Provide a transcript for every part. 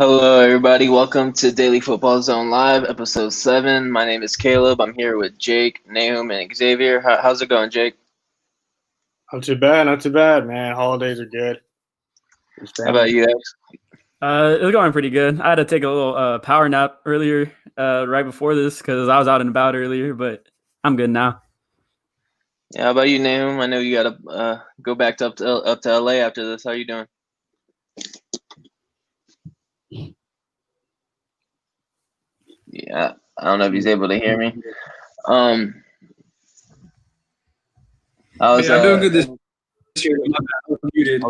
Hello, everybody. Welcome to Daily Football Zone Live, episode 7. My name is Caleb. I'm here with Jake, Nahum, and Xavier. How's it going, Jake? Not too bad, man. Holidays are good. How about you guys? It was going pretty good. I had to take a little power nap earlier, right before this, because I was out and about earlier, but I'm good now. Yeah, how about you, Nahum? I know you got to go back up to LA after this. How you doing? Yeah, I don't know if he's able to hear me. I was, I'm doing good this year. My bad, I was muted. No,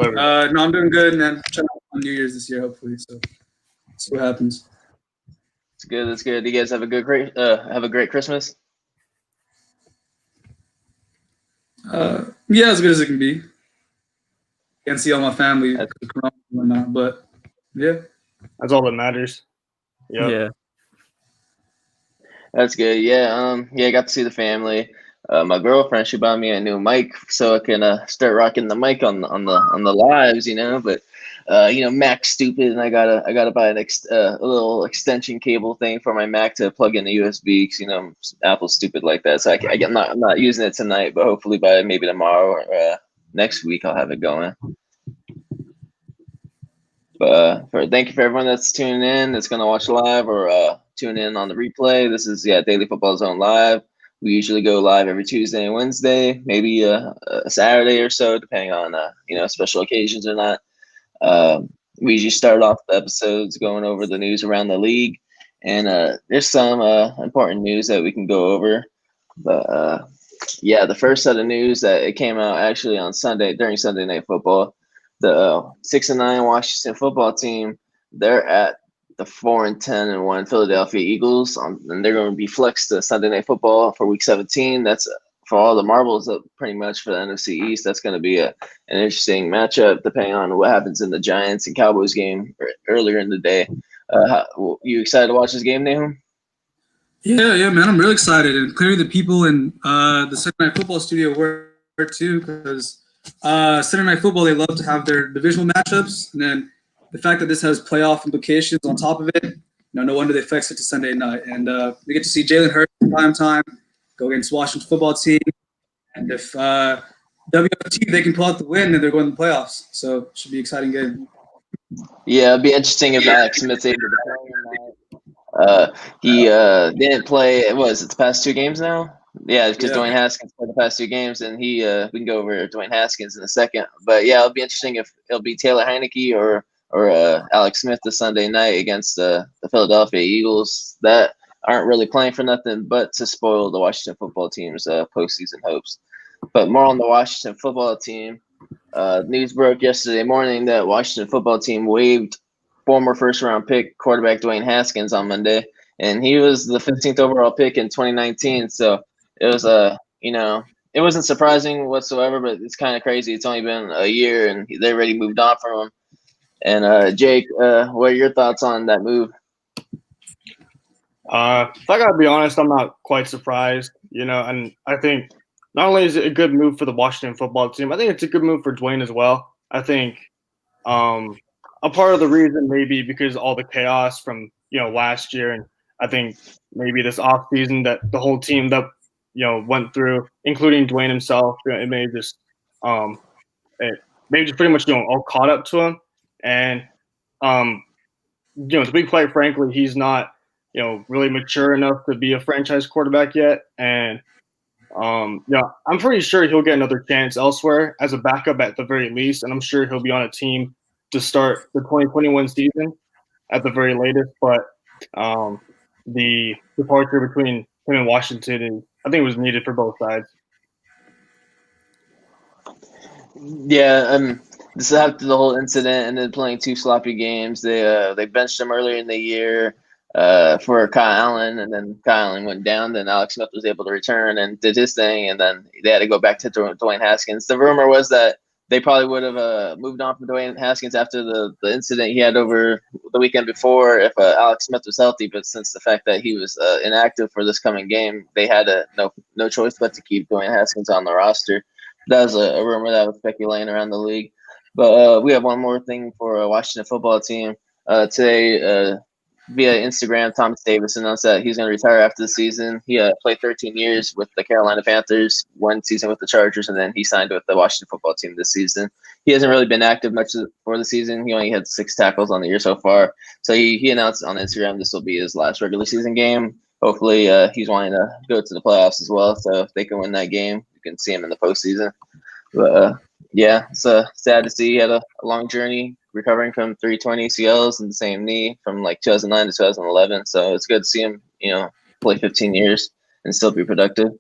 I'm doing good, man. Trying on New Year's this year, hopefully. So, see what happens. It's good. That's good. You guys have a great Christmas. Yeah, as good as it can be. Can't see all my family, and whatnot, but yeah, that's all that matters. Yep. Yeah. That's good. Yeah. I got to see the family. My girlfriend, she bought me a new mic so I can start rocking the mic on the lives, But Mac's stupid, and I gotta buy a little extension cable thing for my Mac to plug in the USB. 'Cause, Apple's stupid like that. So I'm not using it tonight, but hopefully by maybe tomorrow or next week I'll have it going. But thank you for everyone that's tuning in, that's gonna watch live or tune in on the replay. This is Daily Football Zone Live. We usually go live every Tuesday and Wednesday, maybe a Saturday or so, depending on special occasions or not. We usually start off the episodes going over the news around the league, and there's some important news that we can go over. But the first set of news that it came out actually on Sunday during Sunday Night Football. The 6-9 Washington football team, they're at the 4-10-1 Philadelphia Eagles, and they're going to be flexed to Sunday Night Football for Week 17. That's for all the marbles up pretty much for the NFC East. That's going to be an interesting matchup depending on what happens in the Giants and Cowboys game earlier in the day. You excited to watch this game, Nahum? Yeah, man. I'm really excited, and clearly the people in the Sunday Night Football studio were too, because Sunday Night Football, they love to have their divisional matchups, and then the fact that this has playoff implications on top of it, no wonder they flexed it to Sunday night. And we get to see Jalen Hurts in prime time go against Washington football team, and if WFT they can pull out the win, then they're going to the playoffs. So it should be an exciting game. Yeah, it'd be interesting if Alex Smith's able to play or not. He didn't play. It's the past 2 games now. Yeah, because Dwayne Haskins played the past 2 games, and we can go over Dwayne Haskins in a second. But yeah, it'll be interesting if it'll be Taylor Heineke or Alex Smith this Sunday night against the Philadelphia Eagles that aren't really playing for nothing but to spoil the Washington football team's postseason hopes. But more on the Washington football team. News broke yesterday morning that Washington football team waived former first-round pick quarterback Dwayne Haskins on Monday, and he was the 15th overall pick in 2019. So it was it wasn't surprising whatsoever, but it's kind of crazy. It's only been a year, and they already moved on from him. And Jake, what are your thoughts on that move? If I gotta be honest, I'm not quite surprised. And I think not only is it a good move for the Washington football team, I think it's a good move for Dwayne as well. I think a part of the reason maybe because all the chaos from last year, and I think maybe this off season that the whole team that went through, including Dwayne himself, it may just pretty much all caught up to him. And to be quite frankly, he's not really mature enough to be a franchise quarterback yet. And I'm pretty sure he'll get another chance elsewhere as a backup at the very least, and I'm sure he'll be on a team to start the 2021 season at the very latest. But the departure between him and Washington, I think it was needed for both sides. Yeah, this is after the whole incident and then playing 2 sloppy games. They benched him earlier in the year for Kyle Allen, and then Kyle Allen went down. Then Alex Smith was able to return and did his thing, and then they had to go back to Dwayne Haskins. The rumor was that they probably would have moved on from Dwayne Haskins after the incident he had over the weekend before if Alex Smith was healthy. But since the fact that he was inactive for this coming game, they had no choice but to keep Dwayne Haskins on the roster. That was a rumor that was speculating around the league. But we have one more thing for a Washington football team. Today, via Instagram, Thomas Davis announced that he's going to retire after the season. He played 13 years with the Carolina Panthers, 1 season with the Chargers, and then he signed with the Washington football team this season. He hasn't really been active much for the season. He only had 6 tackles on the year so far. So he announced on Instagram this will be his last regular season game. Hopefully, he's wanting to go to the playoffs as well. So if they can win that game, you can see him in the postseason. But yeah, it's sad to see. He had a long journey recovering from 320 ACLs and the same knee from like 2009 to 2011. So it's good to see him, play 15 years and still be productive.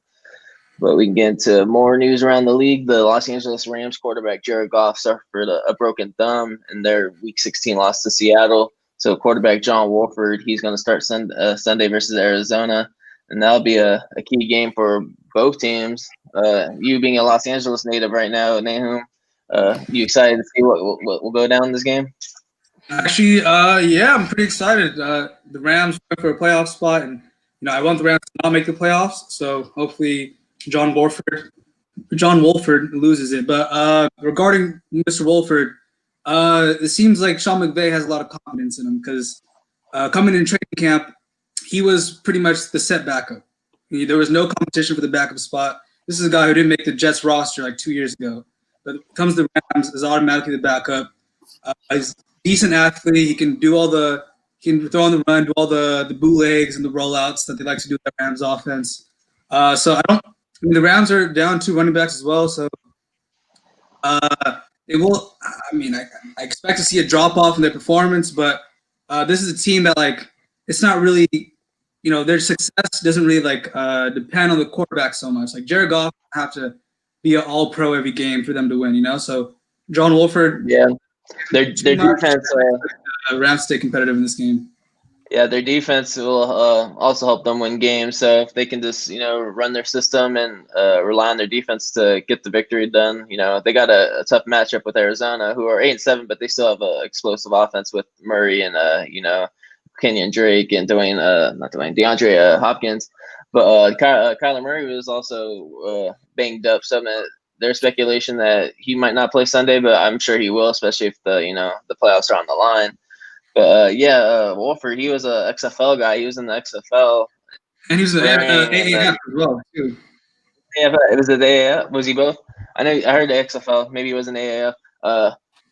But we can get into more news around the league. The Los Angeles Rams quarterback Jared Goff suffered a broken thumb in their Week 16 loss to Seattle. So quarterback John Wolford, he's going to start Sunday versus Arizona, and that'll be a key game for both teams. You being a Los Angeles native right now, Nahum, you excited to see what will go down in this game? Actually, yeah, I'm pretty excited. The Rams went for a playoff spot, and I want the Rams to not make the playoffs. So hopefully, John Wolford loses it. But regarding Mr. Wolford, it seems like Sean McVay has a lot of confidence in him because coming in training camp, he was pretty much the set backup. There was no competition for the backup spot. This is a guy who didn't make the Jets roster like 2 years ago, but comes to the Rams is automatically the backup. He's a decent athlete. He can do he can throw on the run, do all the bootlegs and the rollouts that they like to do with the Rams offense. So the Rams are down 2 running backs as well. So it will. I expect to see a drop off in their performance, but this is a team that it's not really. Their success doesn't really depend on the quarterback so much. Like Jared Goff have to be an all-pro every game for them to win. So John Wolford, yeah, their defense. Rams stay competitive in this game. Yeah, their defense will also help them win games. So if they can just run their system and rely on their defense to get the victory done, they got a tough matchup with Arizona, who are 8-7, but they still have an explosive offense with Murray and Kenyon Drake and DeAndre Hopkins. But Kyler Murray was also banged up. So there's speculation that he might not play Sunday, but I'm sure he will, especially if the playoffs are on the line. But Wolford, he was a XFL guy. He was in the XFL. And he was an AAF as well, too. Yeah, it was the AAF. Was he both? I heard the XFL. Maybe he was an AAF.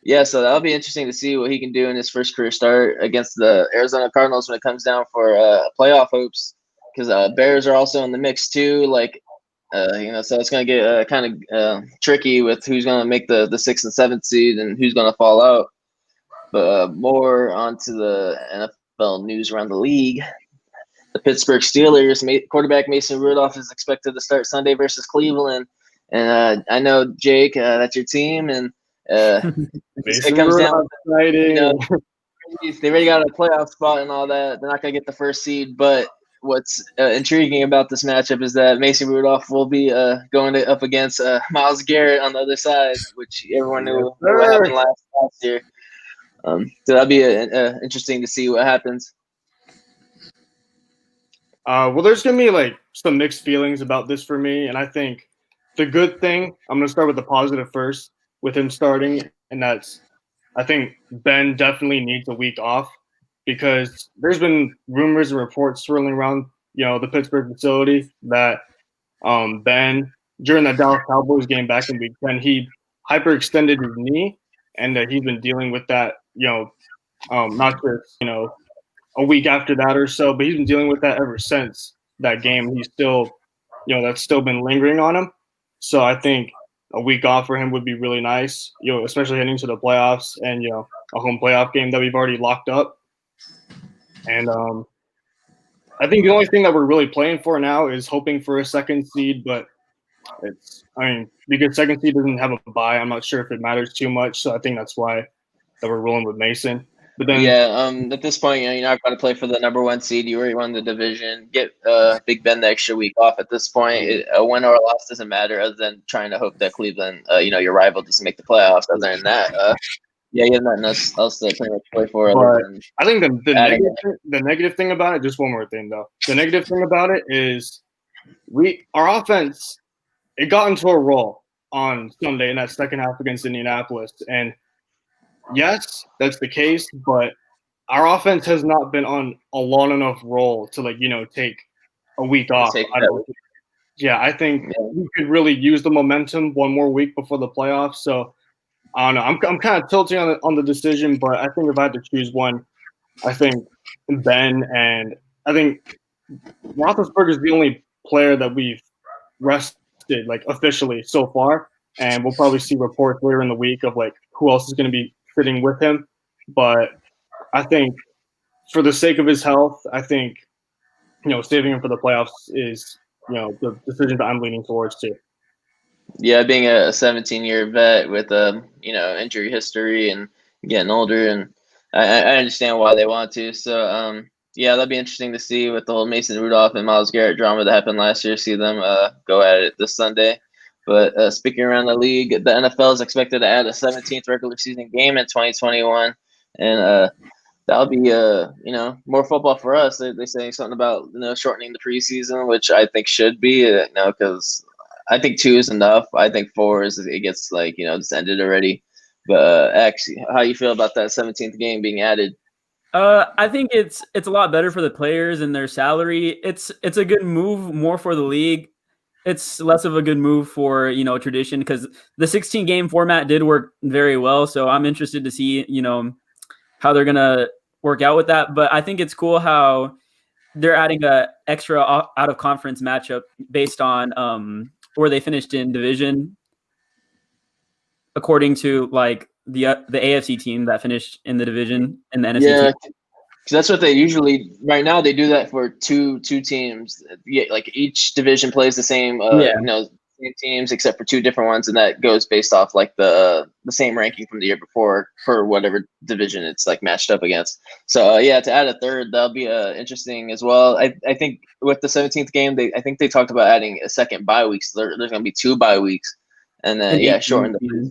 Yeah, so that'll be interesting to see what he can do in his first career start against the Arizona Cardinals when it comes down for playoff hopes, because Bears are also in the mix too. So it's going to get kind of tricky with who's going to make the 6th and 7th seed and who's going to fall out. But more onto the NFL news around the league. The Pittsburgh Steelers quarterback Mason Rudolph is expected to start Sunday versus Cleveland, and I know Jake, that's your team, and it comes down to, they already got a playoff spot and all that. They're not going to get the first seed, but what's intriguing about this matchup is that Mason Rudolph will be going up against Myles Garrett on the other side, which everyone knew what happened last year. So that'll be interesting to see what happens. Well, there's going to be some mixed feelings about this for me. And I think the good thing, I'm going to start with the positive first with him starting. And that's, I think Ben definitely needs a week off because there's been rumors and reports swirling around, the Pittsburgh facility that Ben, during that Dallas Cowboys game back in Week 10, he hyperextended his knee and that he's been dealing with that, not just, a week after that or so, but he's been dealing with that ever since that game. He's still, that's still been lingering on him. So I think a week off for him would be really nice, especially heading to the playoffs and, a home playoff game that we've already locked up. And I think the only thing that we're really playing for now is hoping for a 2nd seed, but because 2nd seed doesn't have a bye, I'm not sure if it matters too much. So I think that's why that we're rolling with Mason. But then, at this point, you're not going to play for the number 1 seed. You already won the division. Get Big Ben the extra week off. At this point, a win or a loss doesn't matter, other than trying to hope that Cleveland, your rival, doesn't make the playoffs. Other than that, you have nothing else to pretty much play for. I think the negative thing about it, just one more thing though. The negative thing about it is our offense, it got into a roll on Sunday in that second half against Indianapolis, and yes, that's the case, but our offense has not been on a long enough roll to take a week off. I think we could really use the momentum one more week before the playoffs. So I don't know. I'm kind of tilting on the decision, but I think if I had to choose one, I think Ben, and I think Roethlisberger is the only player that we've rested officially so far, and we'll probably see reports later in the week of who else is going to be fitting with him. But I think for the sake of his health, I think saving him for the playoffs is the decision that I'm leaning towards too. Yeah, being a 17-year vet with injury history and getting older, and I understand why they want to. So yeah, that'd be interesting to see with the whole Mason Rudolph and Myles Garrett drama that happened last year. See them go at it this Sunday. But speaking around the league, the NFL is expected to add a 17th regular season game in 2021, and that'll be more football for us. They're saying something about shortening the preseason, which I think should be because I think 2 is enough. I think 4 is it gets just ended already. But actually, how you feel about that 17th game being added? I think it's a lot better for the players and their salary. It's a good move more for the league. It's less of a good move for tradition, because the 16 game format did work very well. So I'm interested to see how they're gonna work out with that. But I think it's cool how they're adding a extra out of conference matchup based on where they finished in division, according to the AFC team that finished in the division and the NFC team. Because that's what they usually right now. They do that for two teams. Yeah, each division plays the same. Same teams except for 2 different ones, and that goes based off the same ranking from the year before for whatever division it's matched up against. So to add a third, that'll be interesting as well. I think with the 17th game, I think they talked about adding a second bye week. So there's going to be 2 bye weeks, and then shorten the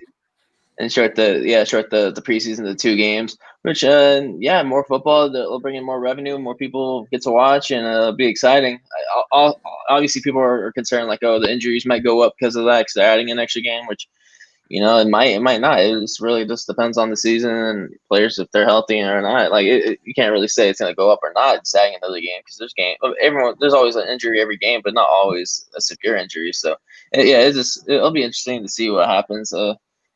and short the preseason to 2 games. Which more football. They'll bring in more revenue, more people get to watch, and it'll be exciting. Obviously, people are concerned the injuries might go up because of that, because they're adding an extra game, which it might not. It really just depends on the season and players if they're healthy or not. You can't really say it's going to go up or not. It's adding another game because there's always an injury every game, but not always a severe injury. So it'll be interesting to see what happens.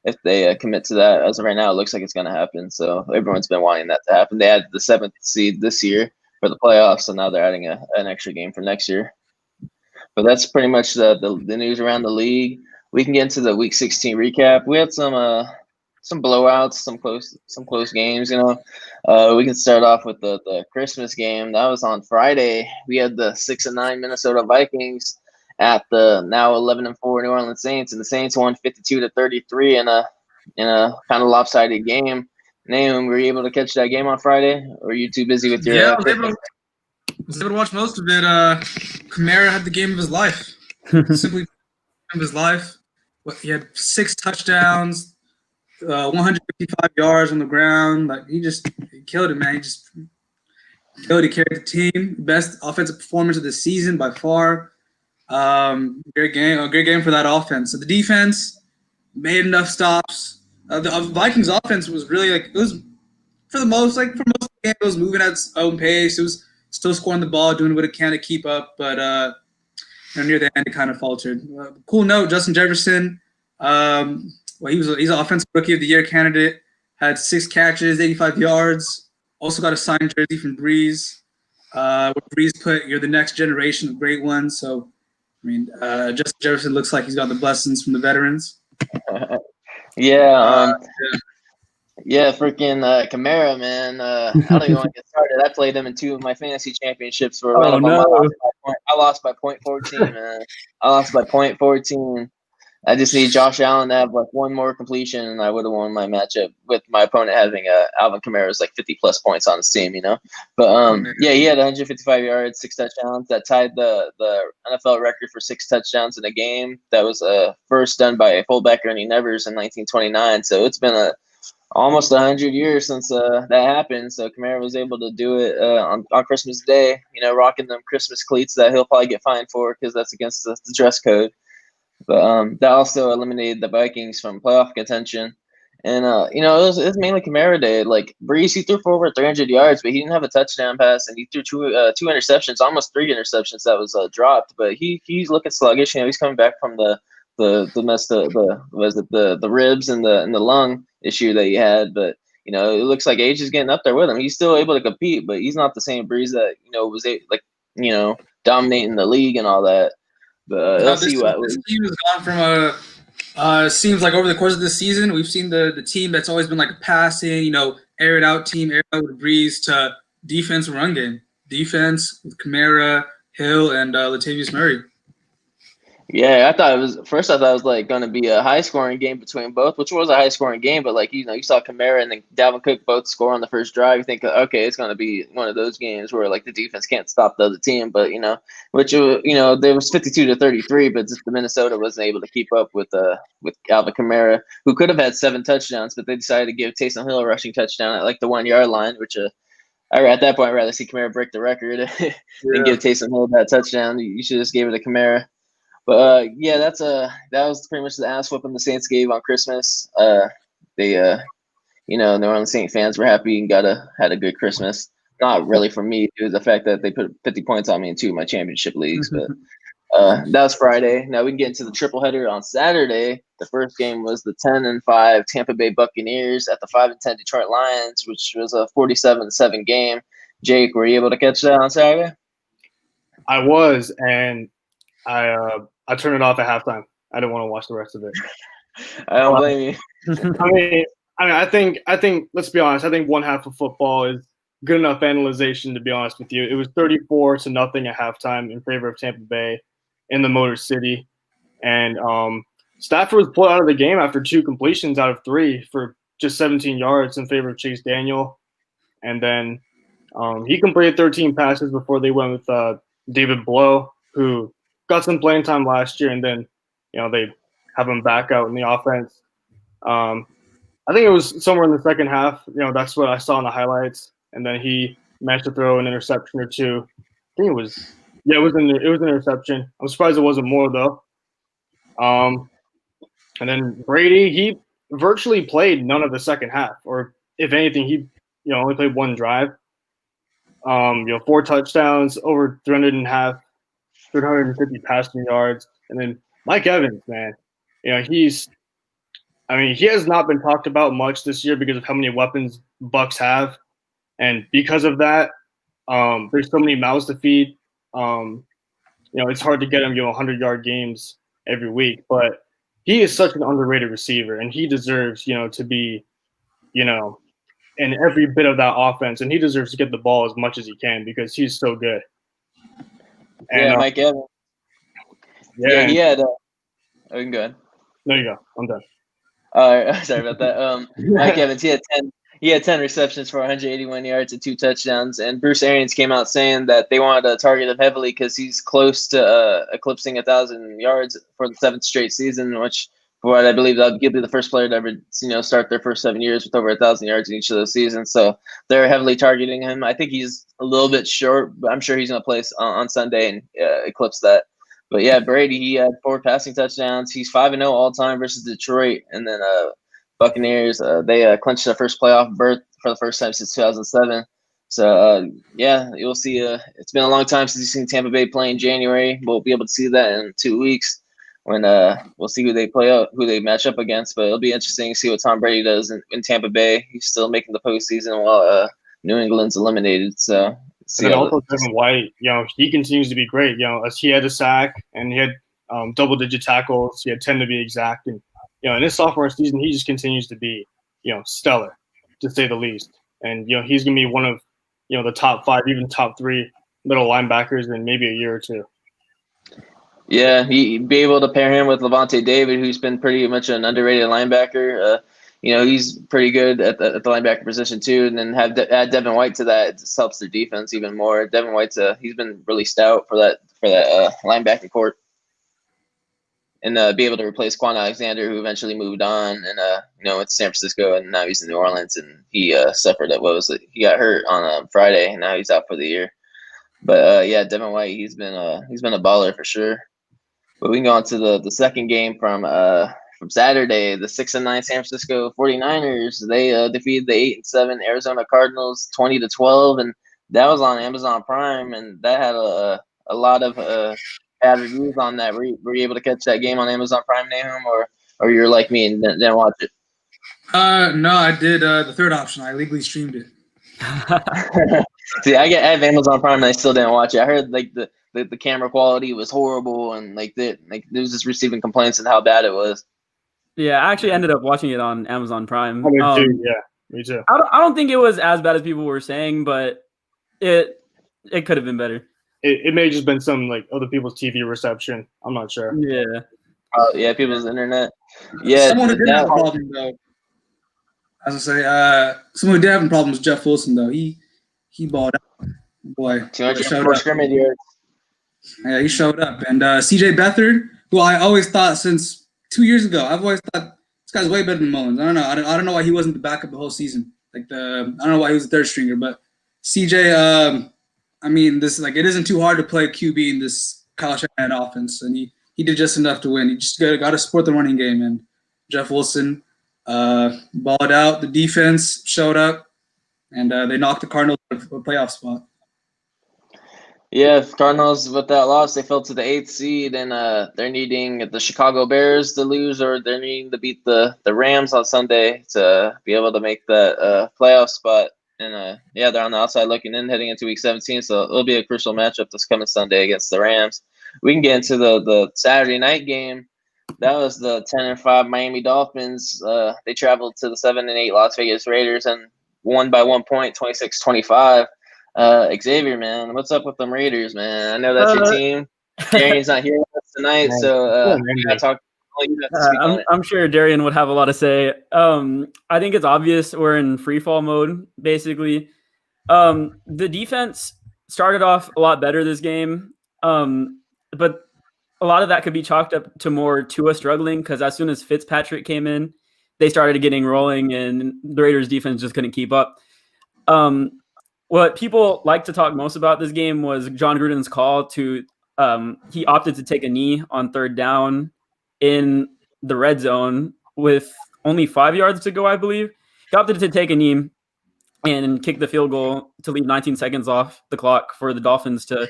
If they commit to that. As of right now, it looks like it's going to happen. So everyone's been wanting that to happen. They added the 7th seed this year for the playoffs, so now they're adding an extra game for next year. But that's pretty much the news around the league. We can get into the Week 16 recap. We had some blowouts, some close games. We can start off with the Christmas game. That was on Friday. We had the 6-9 Minnesota Vikings at the now 11-4 New Orleans Saints, and the Saints won 52-33 in a kind of lopsided game. Nahum, were you able to catch that game on Friday, or were you too busy with your? I was able to watch most of it. Kamara had the game of his life. Simply of his life. He had 6 touchdowns, 155 yards on the ground. He killed it, man. He just killed. He carried the team. Best offensive performance of the season by far. Great game for that offense. So the defense made enough stops. The Vikings offense was really it was for most of the game, it was moving at its own pace. It was still scoring the ball, doing what it can to keep up, but near the end it kind of faltered. Cool note: Justin Jefferson. He's an offensive rookie of the year candidate. Had 6 catches, 85 yards. Also got a signed jersey from Breeze. Where Breeze put, "You're the next generation of great ones." So. Justin Jefferson looks like he's got the blessings from the veterans. Freaking Kamara, man. I don't even want to get started. I played him in 2 of my fantasy championships. I lost by 0.14, man. I lost by 0.14. I just need Josh Allen to have 1 more completion, and I would have won my matchup with my opponent having Alvin Kamara's 50+ points on his team, But he had 155 yards, 6 touchdowns. That tied the NFL record for 6 touchdowns in a game. That was first done by a fullback, Ernie Nevers, in 1929. So it's been almost 100 years since that happened. So Kamara was able to do it on Christmas Day, rocking them Christmas cleats that he'll probably get fined for because that's against the dress code. But that also eliminated the Vikings from playoff contention. And it was mainly Kamara Day. Like Breeze, he threw for over 300 yards, but he didn't have a touchdown pass, and he threw two interceptions, almost three interceptions that was dropped. But he's looking sluggish. You know, he's coming back from the ribs and the lung issue that he had. But it looks like age is getting up there with him. He's still able to compete, but he's not the same Breeze that dominating the league and all that. But let's see what this team has gone from seems like over the course of this season, we've seen the team that's always been like a passing, air it out team, air it out with Breeze, to defense run game. Defense with Kamara, Hill, and Latavius Murray. Yeah, I thought it was like going to be a high scoring game between both, which was a high scoring game. But like you saw Kamara and then Dalvin Cook both score on the first drive. You think, okay, it's going to be one of those games where like the defense can't stop the other team. But there was 52-33, but just the Minnesota wasn't able to keep up with Alvin Kamara, who could have had 7 touchdowns, but they decided to give Taysom Hill a rushing touchdown at like the 1 yard line, which at that point I'd rather see Kamara break the record than give Taysom Hill that touchdown. You should just give it to Kamara. But that was pretty much the ass whooping the Saints gave on Christmas. New Orleans Saint fans were happy and had a good Christmas. Not really for me. It was the fact that they put 50 points on me in 2 of my championship leagues. But that was Friday. Now we can get into the triple header on Saturday. The first game was the 10-5 Tampa Bay Buccaneers at the 5-10 Detroit Lions, which was a 47-7 game. Jake, were you able to catch that on Saturday? I was, and I turned it off at halftime. I didn't want to watch the rest of it. I don't blame you. I think. Let's be honest. I think one half of football is good enough analyzation. To be honest with you, it was 34-0 at halftime in favor of Tampa Bay in the Motor City, and Stafford was pulled out of the game after 2 completions out of 3 for just 17 yards in favor of Chase Daniel, and then he completed 13 passes before they went with David Blow, who got some playing time last year, and then they have him back out in the offense. I think it was somewhere in the second half. That's what I saw in the highlights, and then he managed to throw an interception or 2. I think it was an interception. I'm surprised it wasn't more though. And then Brady, he virtually played none of the second half, or if anything, he only played 1 drive. 4 touchdowns, over 350 passing yards, and then Mike Evans, man, he has not been talked about much this year because of how many weapons Bucks have, and because of that, there's so many mouths to feed. It's hard to get him 100-yard games every week, but he is such an underrated receiver, and he deserves to be in every bit of that offense, and he deserves to get the ball as much as he can because he's so good. And, Mike Evans. Yeah, he had. We can go ahead. There you go. I'm done. Sorry about that. Mike Evans, he had 10 receptions for 181 yards and 2 touchdowns. And Bruce Arians came out saying that they wanted to target him heavily because he's close to eclipsing 1,000 yards for the 7th straight season, which, for what I believe, he'll be the first player to ever start their first 7 years with over 1,000 yards in each of those seasons. So they're heavily targeting him. I think he's a little bit short, but I'm sure he's going to play on Sunday and eclipse that. But yeah, Brady, he had 4 passing touchdowns. He's 5-0 all time versus Detroit, and then Buccaneers, they clinched their first playoff berth for the first time since 2007. So you'll see. It's been a long time since you've seen Tampa Bay play in January. We'll be able to see that in 2 weeks when we'll see who they match up against. But it'll be interesting to see what Tom Brady does in Tampa Bay. He's still making the postseason while New England's eliminated. So. And also Devin White, he continues to be great. As he had a sack and he had double-digit tackles. He had 10 to be exact. And in his sophomore season, he just continues to be stellar, to say the least. And he's gonna be one of the top 5, even top 3 middle linebackers in maybe a year or 2. Yeah, he'd be able to pair him with Levante David, who's been pretty much an underrated linebacker. He's pretty good at the linebacker position too, and then add Devin White to that. It just helps their defense even more. Devin White's he's been really stout for that linebacking court, and be able to replace Quan Alexander, who eventually moved on and went to San Francisco, and now he's in New Orleans, and he suffered he got hurt on Friday, and now he's out for the year. But Devin White, he's been a baller for sure. But we can go on to the second game from from Saturday, the 6-9 San Francisco 49ers, they defeated the 8-7 Arizona Cardinals 20-12, and that was on Amazon Prime, and that had a lot of bad reviews on that. Were you able to catch that game on Amazon Prime, Nahum, or you're like me and didn't watch it? No, I did the third option. I legally streamed it. See, I have Amazon Prime and I still didn't watch it. I heard like the camera quality was horrible and like it was just receiving complaints and how bad it was. Yeah, I actually ended up watching it on Amazon Prime. I did too. Yeah, me too. I don't think it was as bad as people were saying, but it could have been better. It may have just been some like other people's TV reception. I'm not sure. Yeah. Yeah, people's internet. Yeah, Someone who did have a problem though. As I say, someone who did have a problem was Jeff Wilson though. He balled out. Boy, 204 scrimmage yards. Yeah, he showed up. And CJ Beathard, who I always thought since 2 years ago, I've always thought this guy's way better than Mullins. I don't know. I don't know why he wasn't the backup the whole season. I don't know why he was the third stringer, but CJ, I mean, this like it isn't too hard to play QB in this Kyle Shanahan offense, and he did just enough to win. He just got to support the running game, and Jeff Wilson balled out. The defense showed up, and they knocked the Cardinals out of a playoff spot. Yeah, Cardinals with that loss, they fell to the 8th seed, and they're needing the Chicago Bears to lose, or they're needing to beat the Rams on Sunday to be able to make that playoff spot. And yeah, they're on the outside looking in, heading into Week 17, so it'll be a crucial matchup this coming Sunday against the Rams. We can get into the Saturday night game. That was the 10-5 Miami Dolphins. They traveled to the 7-8 Las Vegas Raiders and won by 1 point, 26-25. Xavier, man, what's up with them Raiders, man? I know that's your team. Darian's not here with us tonight, so I talk. I'm sure Darian would have a lot to say. I think it's obvious we're in free fall mode, basically. The defense started off a lot better this game, but a lot of that could be chalked up to more Tua struggling because as soon as Fitzpatrick came in, they started getting rolling, and the Raiders defense just couldn't keep up. What people like to talk most about this game was John Gruden's call to he opted to take a knee on third down in the red zone with only 5 yards to go, I believe. He opted to take a knee and kick the field goal to leave 19 seconds off the clock for the Dolphins to,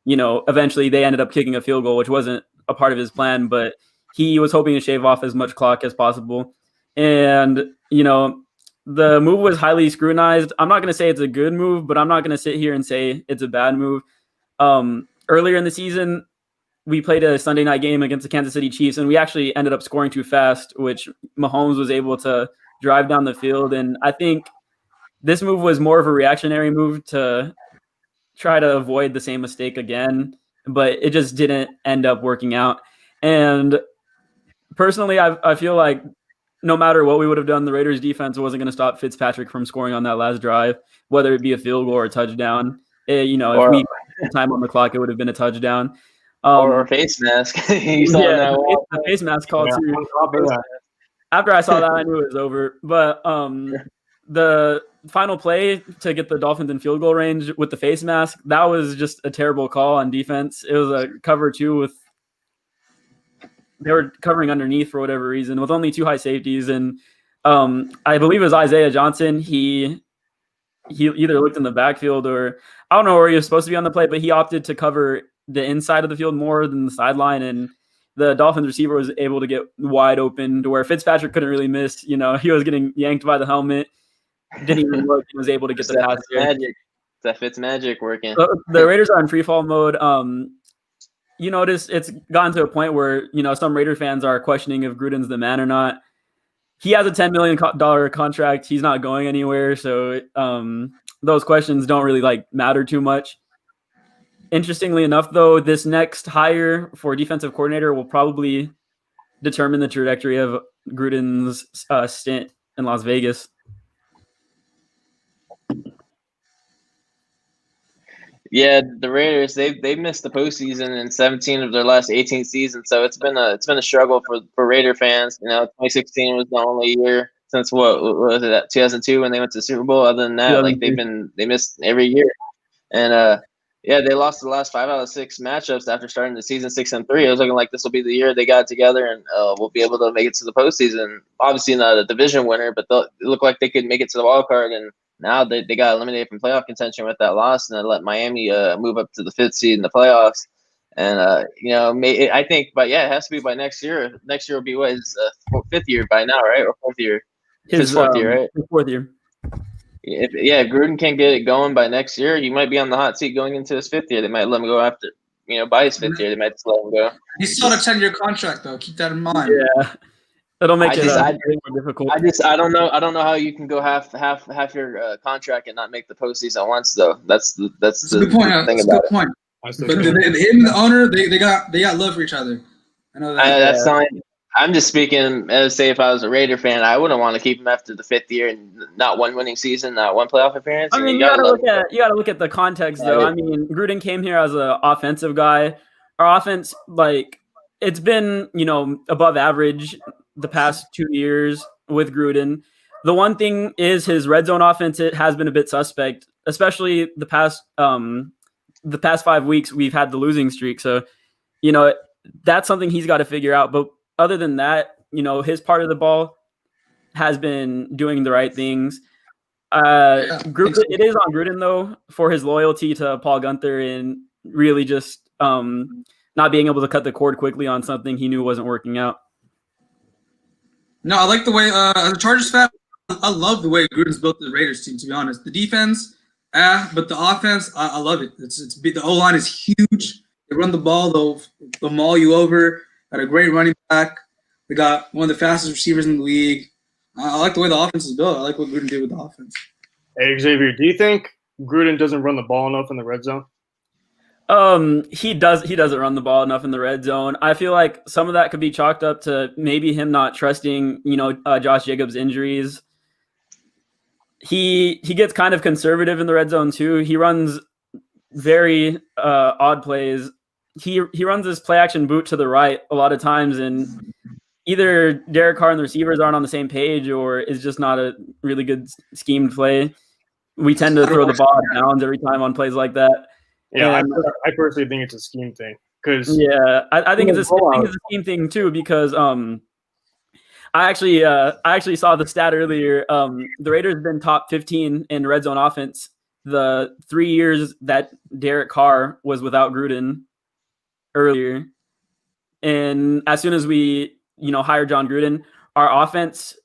eventually they ended up kicking a field goal, which wasn't a part of his plan, but he was hoping to shave off as much clock as possible. And, the move was highly scrutinized. I'm not going to say it's a good move, but I'm not going to sit here and say it's a bad move. Earlier in the season, we played a Sunday night game against the Kansas City Chiefs, and we actually ended up scoring too fast, which Mahomes was able to drive down the field. And I think this move was more of a reactionary move to try to avoid the same mistake again, but it just didn't end up working out. And personally, I feel like no matter what we would have done, the Raiders defense wasn't going to stop Fitzpatrick from scoring on that last drive, whether it be a field goal or a touchdown. If we had time on the clock, it would have been a touchdown. Or a face mask. The face mask call too. After I saw that, I knew it was over. But the final play to get the Dolphins in field goal range with the face mask, that was just a terrible call on defense. It was a cover two with they were covering underneath for whatever reason with only 2 high safeties. And I believe it was Isaiah Johnson. He either looked in the backfield or I don't know where he was supposed to be on the play, but he opted to cover the inside of the field more than the sideline. And the Dolphins receiver was able to get wide open to where Fitzpatrick couldn't really miss. He was getting yanked by the helmet. Didn't even look. He was able to get the pass there. That Fitz magic working. The Raiders are in free fall mode. You notice it's gotten to a point where, some Raider fans are questioning if Gruden's the man or not. He has a $10 million contract. He's not going anywhere. So those questions don't really matter too much. Interestingly enough, though, this next hire for defensive coordinator will probably determine the trajectory of Gruden's stint in Las Vegas. Yeah, the Raiders they've missed the postseason in 17 of their last 18 seasons, so it's been a struggle for Raider fans. 2016 was the only year since what was it, 2002 when they went to the Super Bowl. Other than that, they missed every year, and Yeah, they lost the last 5 out of 6 matchups after starting the season 6-3. It was looking like this will be the year they got together and we'll be able to make it to the postseason. Obviously not a division winner, but it looked like they could make it to the wild card. And now they got eliminated from playoff contention with that loss, and then let Miami move up to the 5th seed in the playoffs. And I think, but yeah, it has to be by next year. Next year will be what his 5th year by now, right? Or 4th year? His 4th year, right? His 4th year. If Gruden can't get it going by next year, he might be on the hot seat going into his 5th year. They might let him go after, by his 5th year. They might just let him go. He's still on a 10-year contract, though. Keep that in mind. Yeah, it'll make it more difficult. I don't know how you can go half your contract and not make the postseason once, though. That's the good point. thing That's about a good point. But him and the owner, they got love for each other. I know that. That's not. I'm just speaking as say if I was a Raider fan, I wouldn't want to keep him after the 5th year and not one winning season, not one playoff appearance. I mean, you gotta look at the context though. Yeah. I mean, Gruden came here as an offensive guy. Our offense, it's been above average the past 2 years with Gruden. The one thing is his red zone offense. It has been a bit suspect, especially the past 5 weeks we've had the losing streak. So, that's something he's got to figure out. But other than that, his part of the ball has been doing the right things. It is on Gruden, though, for his loyalty to Paul Gunther and really just not being able to cut the cord quickly on something he knew wasn't working out. No, I like the way, as a Chargers fan, I love the way Gruden's built the Raiders team, to be honest. The defense, but the offense, I love it. The O-line is huge. They run the ball, they'll maul you over. Got a great running back. They got one of the fastest receivers in the league. I like the way the offense is built. I like what Gruden did with the offense. Hey, Xavier, do you think Gruden doesn't run the ball enough in the red zone? He doesn't run the ball enough in the red zone. I feel like some of that could be chalked up to maybe him not trusting, Josh Jacobs' injuries. He gets kind of conservative in the red zone too. He runs very odd plays. He runs his play action boot to the right a lot of times, and either Derek Carr and the receivers aren't on the same page, or it's just not a really good schemed play. We tend to throw the ball out of bounds every time on plays like that. Yeah, I personally think it's a scheme thing. I think it's a scheme thing too, because I actually saw the stat earlier. The Raiders have been top 15 in red zone offense the 3 years that Derek Carr was without Gruden earlier. And as soon as we, hired John Gruden, our offense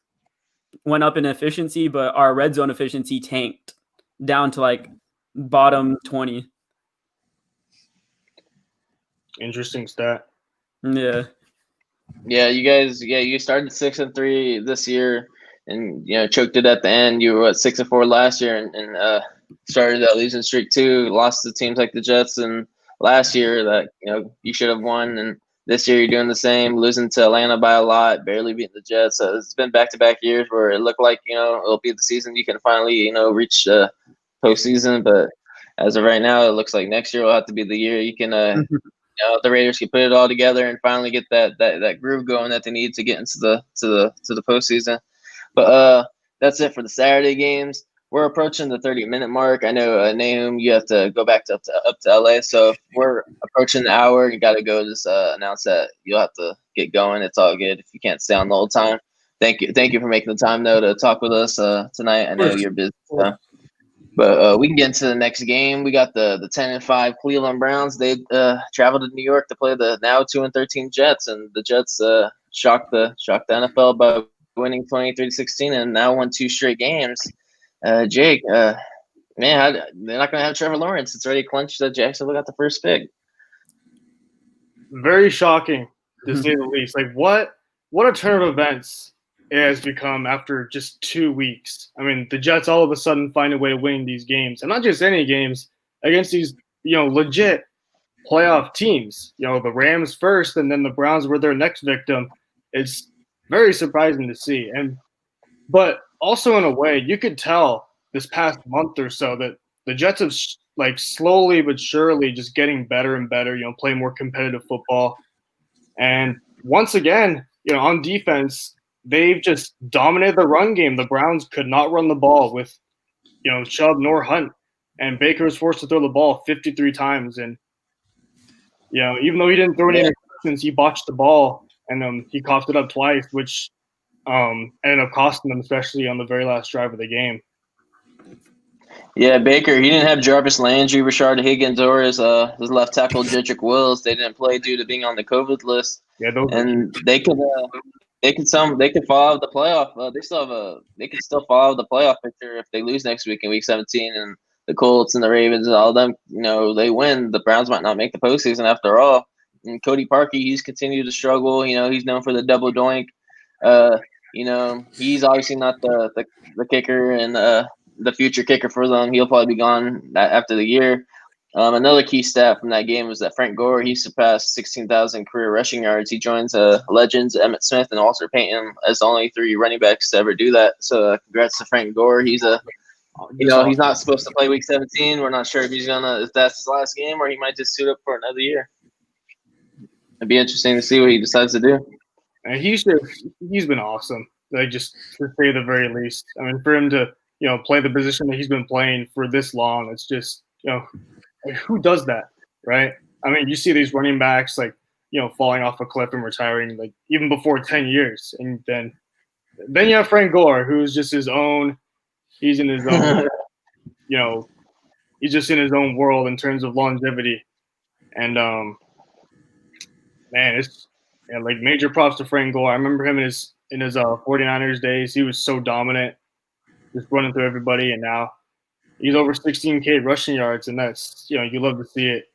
went up in efficiency, but our red zone efficiency tanked down to bottom 20. Interesting stat. Yeah. Yeah, you guys. Yeah, you started 6-3 this year, and choked it at the end. You were 6-4 last year, and started that losing streak too. Lost to teams like the Jets, and last year that you should have won, and this year you're doing the same, losing to Atlanta by a lot, barely beating the Jets. So it's been back-to-back years where it looked like it'll be the season you can finally reach the postseason, but as of right now, it looks like next year will have to be the year you can. The Raiders can put it all together and finally get that groove going that they need to get into the postseason. But that's it for the Saturday games. We're approaching the 30-minute mark. I know, Nahum, you have to go back up to LA. So if we're approaching the hour, you got to go. Just announce that you'll have to get going. It's all good if you can't stay on the whole time. Thank you for making the time though to talk with us tonight. I know you're busy. But we can get into the next game. We got the 10-5 Cleveland Browns. They traveled to New York to play the now 2-13 Jets, and the Jets shocked the NFL by winning 23-16, and now won 2 straight games. Jake, man, they're not going to have Trevor Lawrence. It's already clinched that Jacksonville got the first pick. Very shocking, to say the least. What a turn of events it has become after just 2 weeks. I mean, the Jets all of a sudden find a way to win these games, and not just any games, against these, legit playoff teams. The Rams first, and then the Browns were their next victim. It's very surprising to see. But also in a way, you could tell this past month or so that the Jets have slowly but surely just getting better and better, playing more competitive football. And once again, on defense, they've just dominated the run game. The Browns could not run the ball with, Chubb nor Hunt. and Baker was forced to throw the ball 53 times. And, even though he didn't throw any interceptions, he botched the ball, and he coughed it up twice, which ended up costing them, especially on the very last drive of the game. Yeah, Baker, he didn't have Jarvis Landry, Rashard Higgins, or his left tackle, Jedrick Wills. They didn't play due to being on the COVID list. Yeah, and they could fall out of the playoff. They could still fall out of the playoff picture if they lose next week in Week 17, and the Colts and the Ravens and all of them, they win. The Browns might not make the postseason after all. And Cody Parkey, he's continued to struggle. He's known for the double doink. He's obviously not the kicker and the future kicker for them. He'll probably be gone after the year. Another key stat from that game was that Frank Gore, he surpassed 16,000 career rushing yards. He joins legends Emmitt Smith and Walter Payton as the only 3 running backs to ever do that. So congrats to Frank Gore. He's he's not supposed to play Week 17. We're not sure if that's his last game, or he might just suit up for another year. It'd be interesting to see what he decides to do. And he's been awesome. Just to say the very least. I mean, for him to play the position that he's been playing for this long, it's just who does that, right? I mean, you see these running backs falling off a cliff and retiring even before 10 years, and then you have Frank Gore, who's just his own. He's in his own, he's just in his own world in terms of longevity, and man, it's major props to Frank Gore. I remember him in his 49ers days. He was so dominant, just running through everybody, and now he's over 16K rushing yards, and that's you love to see it.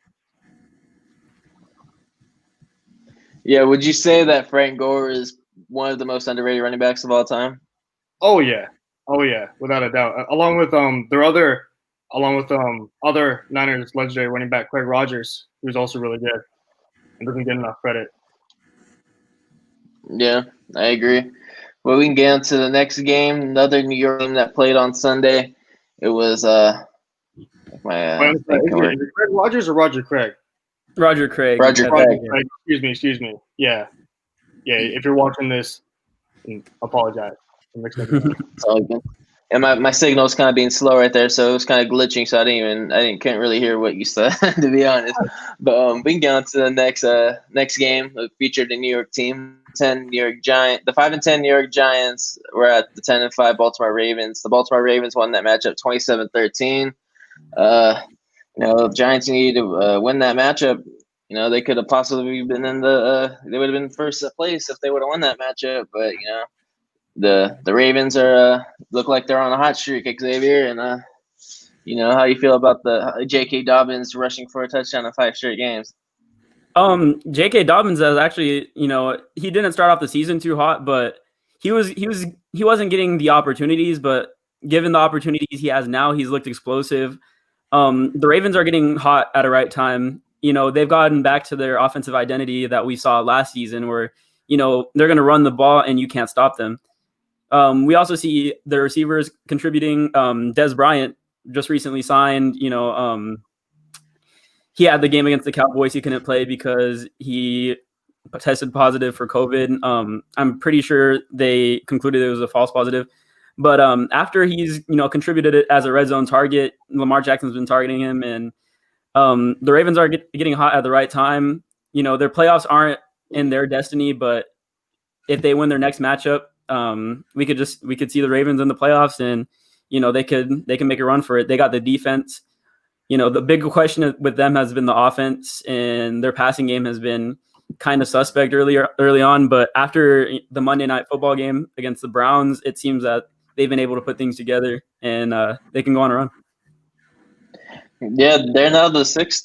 Yeah, would you say that Frank Gore is one of the most underrated running backs of all time? Oh yeah, without a doubt. Along with other Niners legendary running back Craig Rogers, who's also really good and doesn't get enough credit. Yeah, I agree. Well, we can get into the next game. Another New York game that played on Sunday. It was Is it Craig Rogers or Roger Craig? Roger Craig. Roger Craig. Excuse me. Yeah. If you're watching this, apologize. It's all good. And my signal's kind of being slow right there, so it was kind of glitching. So couldn't really hear what you said, to be honest. But we can get on to the next game. It featured the New York team, the 5-10 New York Giants were at the 10-5 Baltimore Ravens. The Baltimore Ravens won that matchup 27-13. The Giants needed to win that matchup. They could have possibly been they would have been first place if they would have won that matchup. But the Ravens look like they're on a hot streak, Xavier. And how you feel about the J.K. Dobbins rushing for a touchdown in 5 straight games? J.K. Dobbins has actually, he didn't start off the season too hot, but he wasn't getting the opportunities. But given the opportunities he has now, he's looked explosive. The Ravens are getting hot at a right time. They've gotten back to their offensive identity that we saw last season, where they're going to run the ball and you can't stop them. We also see the receivers contributing. Des Bryant just recently signed. He had the game against the Cowboys. He couldn't play because he tested positive for COVID. I'm pretty sure they concluded it was a false positive. But after he's contributed it as a red zone target, Lamar Jackson's been targeting him, and the Ravens are getting hot at the right time. Their playoffs aren't in their destiny, but if they win their next matchup, we could see the Ravens in the playoffs, and they can make a run for it. They got the defense. The big question with them has been the offense, and their passing game has been kind of suspect early on. But after the Monday Night Football game against the Browns, it seems that they've been able to put things together, and they can go on a run. Yeah, they're now the sixth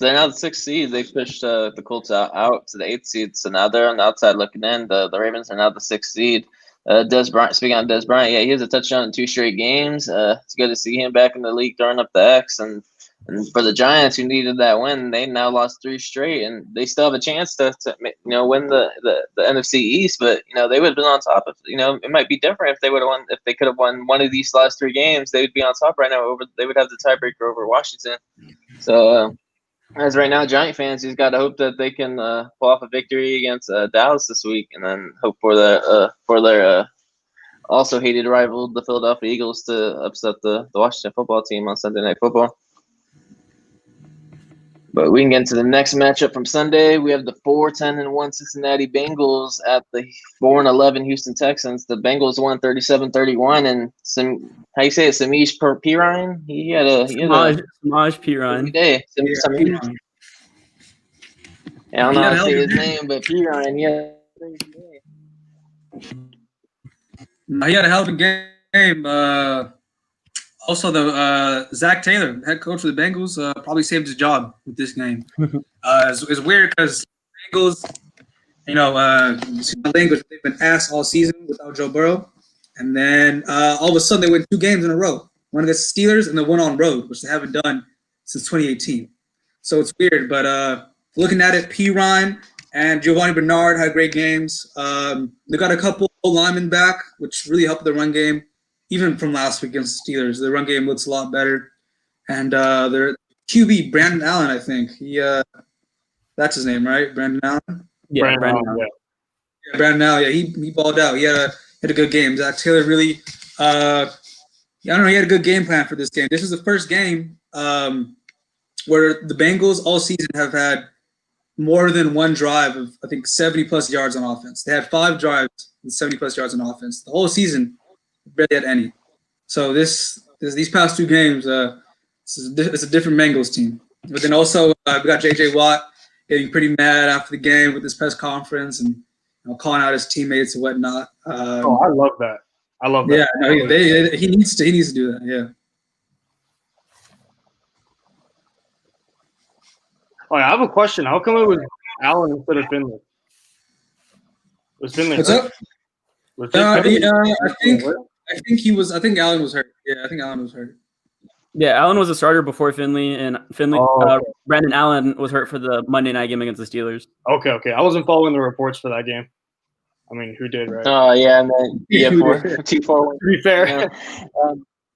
seed. They pushed the Colts out to the 8th seed, so now they're on the outside looking in. The Ravens are now the 6th seed. Des Bryant, speaking of Des Bryant, yeah, he has a touchdown in 2 straight games. It's good to see him back in the league throwing up the X. And for the Giants, who needed that win, they now lost 3 straight, and they still have a chance to win the NFC East. But they would have been on top of. It might be different if they would have won. If they could have won one of these last 3 games, they would be on top right now. They would have the tiebreaker over Washington. So as right now, Giant fans, he's got to hope that they can pull off a victory against Dallas this week, and then hope for their also hated rival, the Philadelphia Eagles, to upset the Washington football team on Sunday Night Football. But we can get into the next matchup from Sunday. We have the 4-10-1 Cincinnati Bengals at the 4-11 Houston Texans. The Bengals won 37-31, and how you say it, Samish Perine? He had a Samaj Piran. day. Yeah, Samish. I don't know how to say his name, but Perine, yeah. He had a hell of a game. Also, Zach Taylor, head coach for the Bengals, probably saved his job with this game. It's weird because Bengals, language, they've been ass all season without Joe Burrow, and then all of a sudden they win 2 games in a row, one against the Steelers and then one on road, which they haven't done since 2018. So it's weird, but looking at it, P. Ryan and Giovanni Bernard had great games. They got a couple linemen back, which really helped the run game. Even from last week against the Steelers, the run game looks a lot better. And their QB, Brandon Allen, I think. That's his name, right? Brandon Allen? Yeah, Brandon Allen. Yeah, Brandon Allen, yeah, he balled out. He had a good game. Zach Taylor really, I don't know, he had a good game plan for this game. This is the first game where the Bengals all season have had more than one drive of, I think, 70-plus yards on offense. They had 5 drives with 70-plus yards on offense. The whole season, barely had any. So these past 2 games, it's a different Bengals team. But then also we got J.J. Watt getting pretty mad after the game with his press conference and calling out his teammates and whatnot. I love that. Yeah, no, he needs to do that. Yeah. Oh, I have a question. How come it was Allen instead of Finley? Was Finley What's hurt? up? Was I Finley think Allen was hurt. Yeah, I think Allen was hurt. Yeah, Allen was a starter before Finley, and Brandon Allen was hurt for the Monday night game against the Steelers. Okay. I wasn't following the reports for that game. I mean, who did, right? Oh, yeah, man. Yeah, 2-4. To be fair.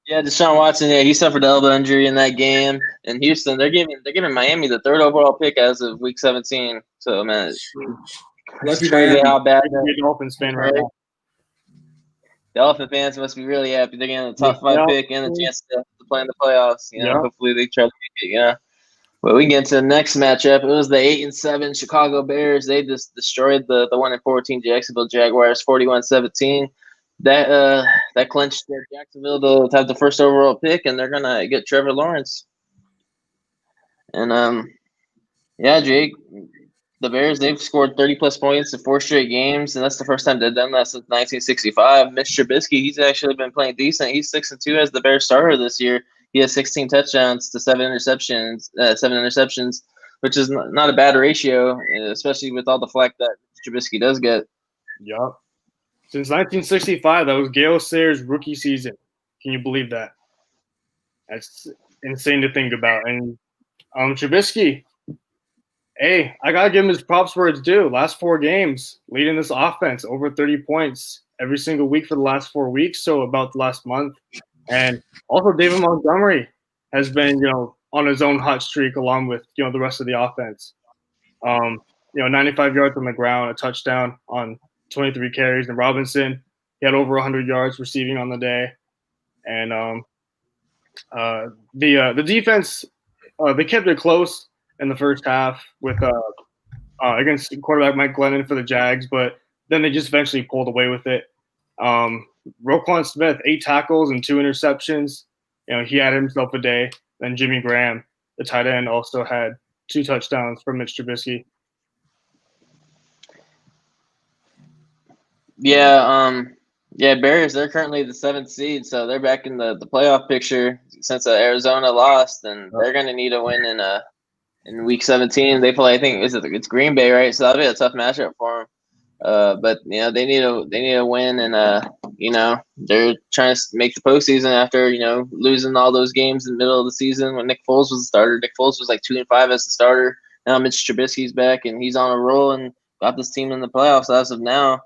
Yeah, Deshaun Watson, he suffered an elbow injury in that game. And Houston, they're giving Miami the 3rd overall pick as of Week 17. So, man, it's crazy how bad the Dolphins fan right now. The Dolphin fans must be really happy. They're getting the top 5 pick and the chance to play in the playoffs. Hopefully they try to make it, But we get into the next matchup. It was the 8-7 Chicago Bears. They just destroyed the 1-14 Jacksonville Jaguars 41-17. That clinched Jacksonville to have the 1st overall pick, and they're gonna get Trevor Lawrence. And Jake, the Bears, they've scored 30-plus points in 4 straight games, and that's the first time they've done that since 1965. Mitch Trubisky, he's actually been playing decent. He's 6-2 as the Bears starter this year. He has 16 touchdowns to 7 interceptions, which is not a bad ratio, especially with all the flack that Trubisky does get. Yup. Since 1965, that was Gale Sayers' rookie season. Can you believe that? That's insane to think about. And Trubisky, hey, I got to give him his props where it's due. Last 4 games, leading this offense, over 30 points every single week for the last 4 weeks, so about the last month. And also David Montgomery has been, on his own hot streak along with, the rest of the offense. 95 yards on the ground, a touchdown on 23 carries. And Robinson, he had over 100 yards receiving on the day. And the defense, they kept it close in the first half with against quarterback Mike Glennon for the Jags, but then they just eventually pulled away with it. Roquan Smith, 8 tackles and 2 interceptions. He had himself a day. Then Jimmy Graham, the tight end, also had 2 touchdowns from Mitch Trubisky. Yeah, Bears, they're currently the 7th seed, so they're back in the playoff picture since Arizona lost, and they're going to need a win in Week 17. They play, I think, it's Green Bay, right? So that'll be a tough matchup for them. But they need a win, and they're trying to make the postseason after losing all those games in the middle of the season when Nick Foles was the starter. Nick Foles was like 2-5 as the starter. Now Mitch Trubisky's back, and he's on a roll and got this team in the playoffs as of now.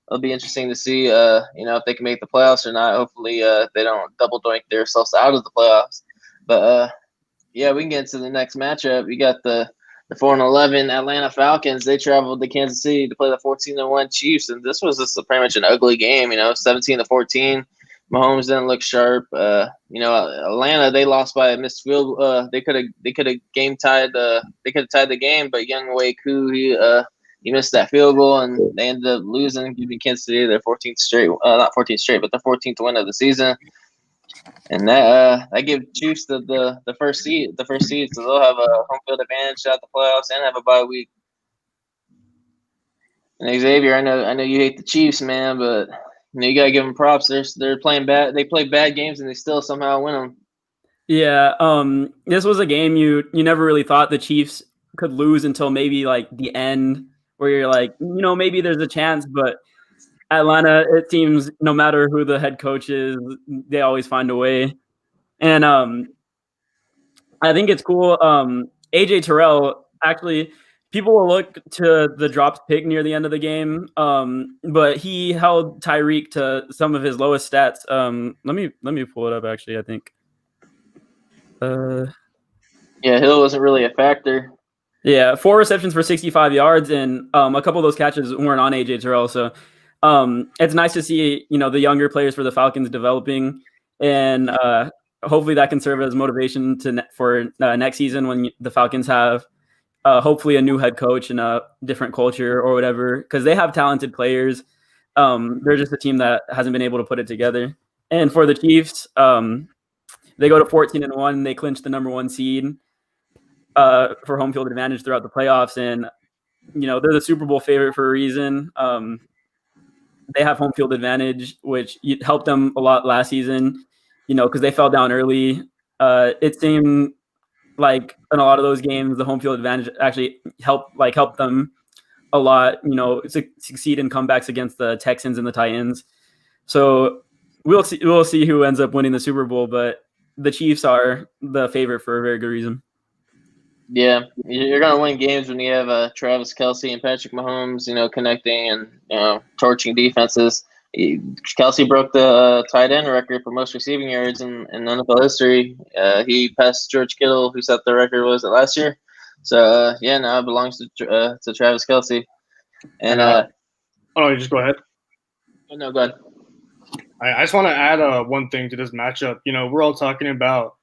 It'll be interesting to see, if they can make the playoffs or not. Hopefully, they don't double doink themselves out of the playoffs. But we can get into the next matchup. We got the 4-11 Atlanta Falcons. They traveled to Kansas City to play the 14-1 Chiefs, and this was just pretty much an ugly game. 17-14. Mahomes didn't look sharp. Atlanta, they lost by a missed field. They could have game tied. They could have tied the game, but Young Wei Koo, he missed that field goal, and they ended up losing, giving Kansas City their 14th straight. Not 14th straight, but the 14th win of the season. And that gave Chiefs the first seed. The first seed, so they'll have a home field advantage at the playoffs and have a bye week. And Xavier, I know you hate the Chiefs, man, but you gotta give them props. They're playing bad. They play bad games and they still somehow win them. Yeah, this was a game you never really thought the Chiefs could lose until maybe like the end, where you're like, maybe there's a chance, but Atlanta, it seems no matter who the head coach is, they always find a way. And I think it's cool. AJ Terrell, actually, people will look to the dropped pick near the end of the game, but he held Tyreek to some of his lowest stats. Let me pull it up. Actually, I think. Yeah, Hill wasn't really a factor. Yeah, 4 receptions for 65 yards, and a couple of those catches weren't on AJ Terrell. So it's nice to see the younger players for the Falcons developing, and hopefully that can serve as motivation for next season when the Falcons have hopefully a new head coach and a different culture or whatever, because they have talented players. They're just a team that hasn't been able to put it together. And for the Chiefs, they go to 14-1. They clinch the number 1 seed for home field advantage throughout the playoffs, and they're the Super Bowl favorite for a reason. They have home field advantage, which helped them a lot last season, because they fell down early. It seemed like in a lot of those games, the home field advantage actually helped them a lot, succeed in comebacks against the Texans and the Titans. So we'll see who ends up winning the Super Bowl, but the Chiefs are the favorite for a very good reason. Yeah, you're gonna win games when you have Travis Kelce and Patrick Mahomes, connecting and torching defenses. Kelce broke the tight end record for most receiving yards in NFL history. He passed George Kittle, who set the record last year. So now it belongs to Travis Kelce. And you just go ahead. No, go ahead. I just want to add one thing to this matchup. We're all talking about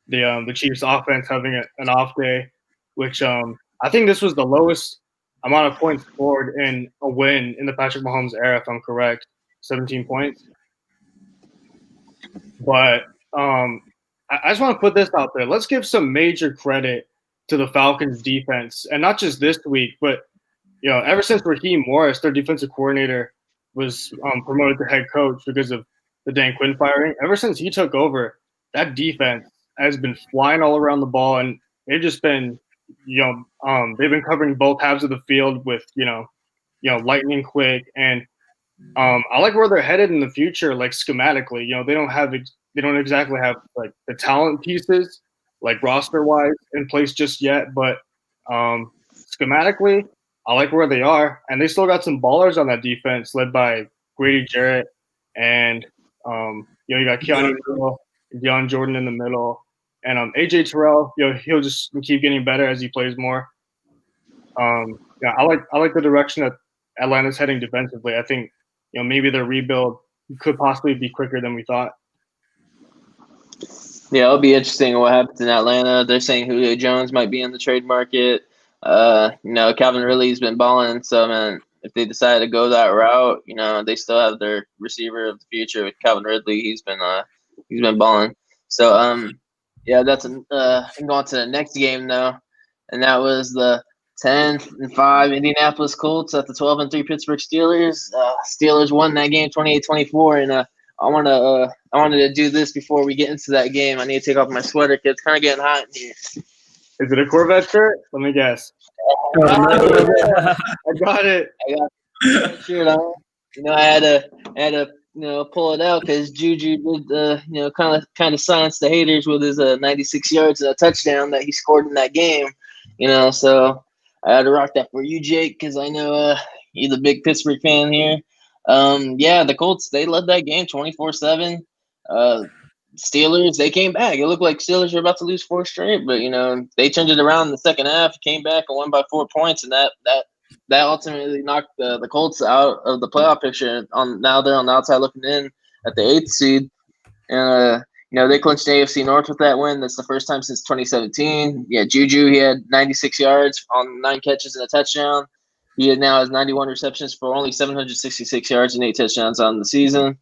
the Chiefs offense having an off day, which I think this was the lowest amount of points scored in a win in the Patrick Mahomes era, if I'm correct, 17 points. But I just want to put this out there. Let's give some major credit to the Falcons defense, and not just this week, but ever since Raheem Morris, their defensive coordinator, was promoted to head coach because of the Dan Quinn firing. Ever since he took over, that defense has been flying all around the ball, and they've just been, they've been covering both halves of the field with, lightning quick. And I like where they're headed in the future, like schematically. They don't exactly have like the talent pieces, like roster wise, in place just yet, but schematically, I like where they are, and they still got some ballers on that defense, led by Grady Jarrett, and you got Keanu Neal, Deion Jordan in the middle, and AJ Terrell. He'll just keep getting better as he plays more. I like the direction that Atlanta's heading defensively. I think maybe their rebuild could possibly be quicker than we thought. Yeah, it'll be interesting what happens in Atlanta. They're saying Julio Jones might be in the trade market. Calvin Ridley's been balling, so man, if they decide to go that route, they still have their receiver of the future with Calvin Ridley. He's been balling. So that's going to the next game though, and that was the 10-5 Indianapolis Colts at the 12-3 Pittsburgh Steelers. Steelers won that game 28-24, and I wanted to do this before we get into that game. I need to take off my sweater because it's kind of getting hot in here. Is it a Corvette shirt? Let me guess. I got it. I got the shirt on. I had to pull it out because Juju did kind of silence the haters with his 96 yards and a touchdown that he scored in that game. So I had to rock that for you, Jake, because I know you're the big Pittsburgh fan here. The Colts, they led that game 24-7. Steelers, they came back. It looked like Steelers were about to lose 4 straight, but they turned it around in the second half, came back and won by 4 points, and that ultimately knocked the Colts out of the playoff picture. Now they're on the outside looking in. at the 8th seed. And they clinched AFC North with that win. That's the first time since 2017. Yeah, Juju, he had 96 yards on 9 catches and a touchdown. He now has 91 receptions for only 766 yards and 8 touchdowns on the season.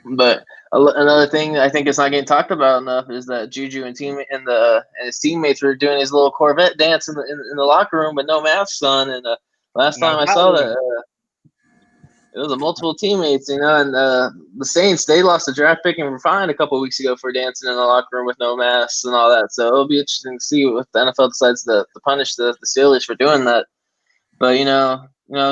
But another thing I think it's not getting talked about enough is that Juju and his teammates were doing his little Corvette dance in the locker room with no masks on. And last time I saw that, it was multiple teammates, and the Saints, they lost a draft pick and were fined a couple of weeks ago for dancing in the locker room with no masks and all that. So it'll be interesting to see if the NFL decides to punish the Steelers for doing that. But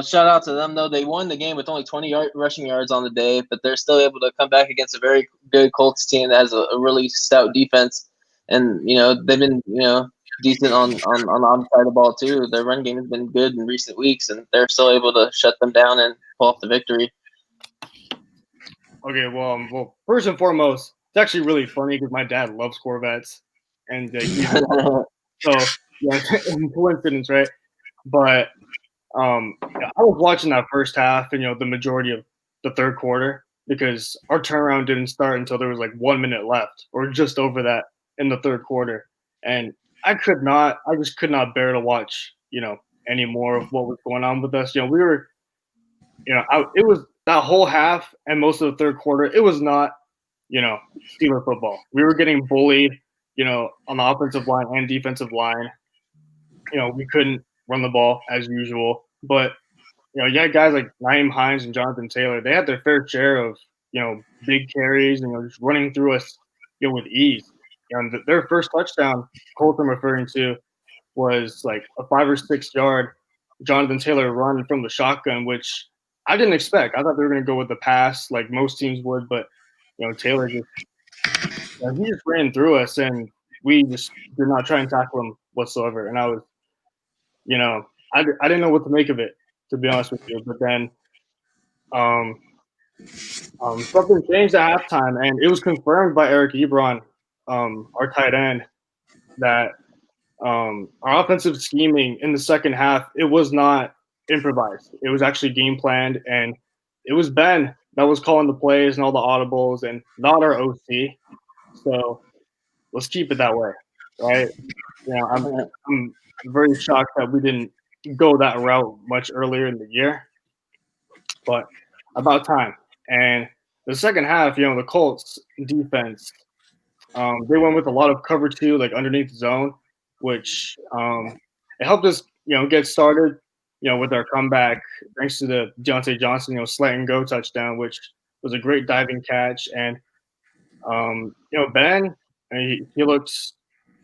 shout out to them though. They won the game with only 20 rushing yards on the day, but they're still able to come back against a very good Colts team that has a really stout defense, and they've been decent on the other side of the ball too. Their run game has been good in recent weeks, and they're still able to shut them down and pull off the victory. Okay, well, first and foremost, it's actually really funny because my dad loves Corvettes, and so yeah, coincidence, right? But I was watching that first half and the majority of the third quarter because our turnaround didn't start until there was like 1 minute left or just over that in the third quarter, and I just could not bear to watch any more of what was going on with us. We were, it was that whole half and most of the third quarter. It was not Steeler football. We were getting bullied on the offensive line and defensive line. We couldn't run the ball as usual, but you had guys like Nyheim Hines and Jonathan Taylor. They had their fair share of big carries and just running through us with ease. And their first touchdown, Colts I'm referring to, was like a 5 or 6 yard Jonathan Taylor run from the shotgun, which I didn't expect. I thought they were going to go with the pass like most teams would, but Taylor he just ran through us, and we just did not try and tackle him whatsoever. And I was, I didn't know what to make of it, to be honest with you. But then something changed at halftime, and it was confirmed by Eric Ebron, our tight end, that our offensive scheming in the second half, it was not improvised. It was actually game planned, and it was Ben that was calling the plays and all the audibles, and not our OC. So let's keep it that way, right? I'm very shocked that we didn't go that route much earlier in the year, but about time. And the second half, the Colts defense, they went with a lot of cover 2, like underneath the zone, which it helped us, get started, with our comeback thanks to the Deontay Johnson, slant and go touchdown, which was a great diving catch. And Ben, he looks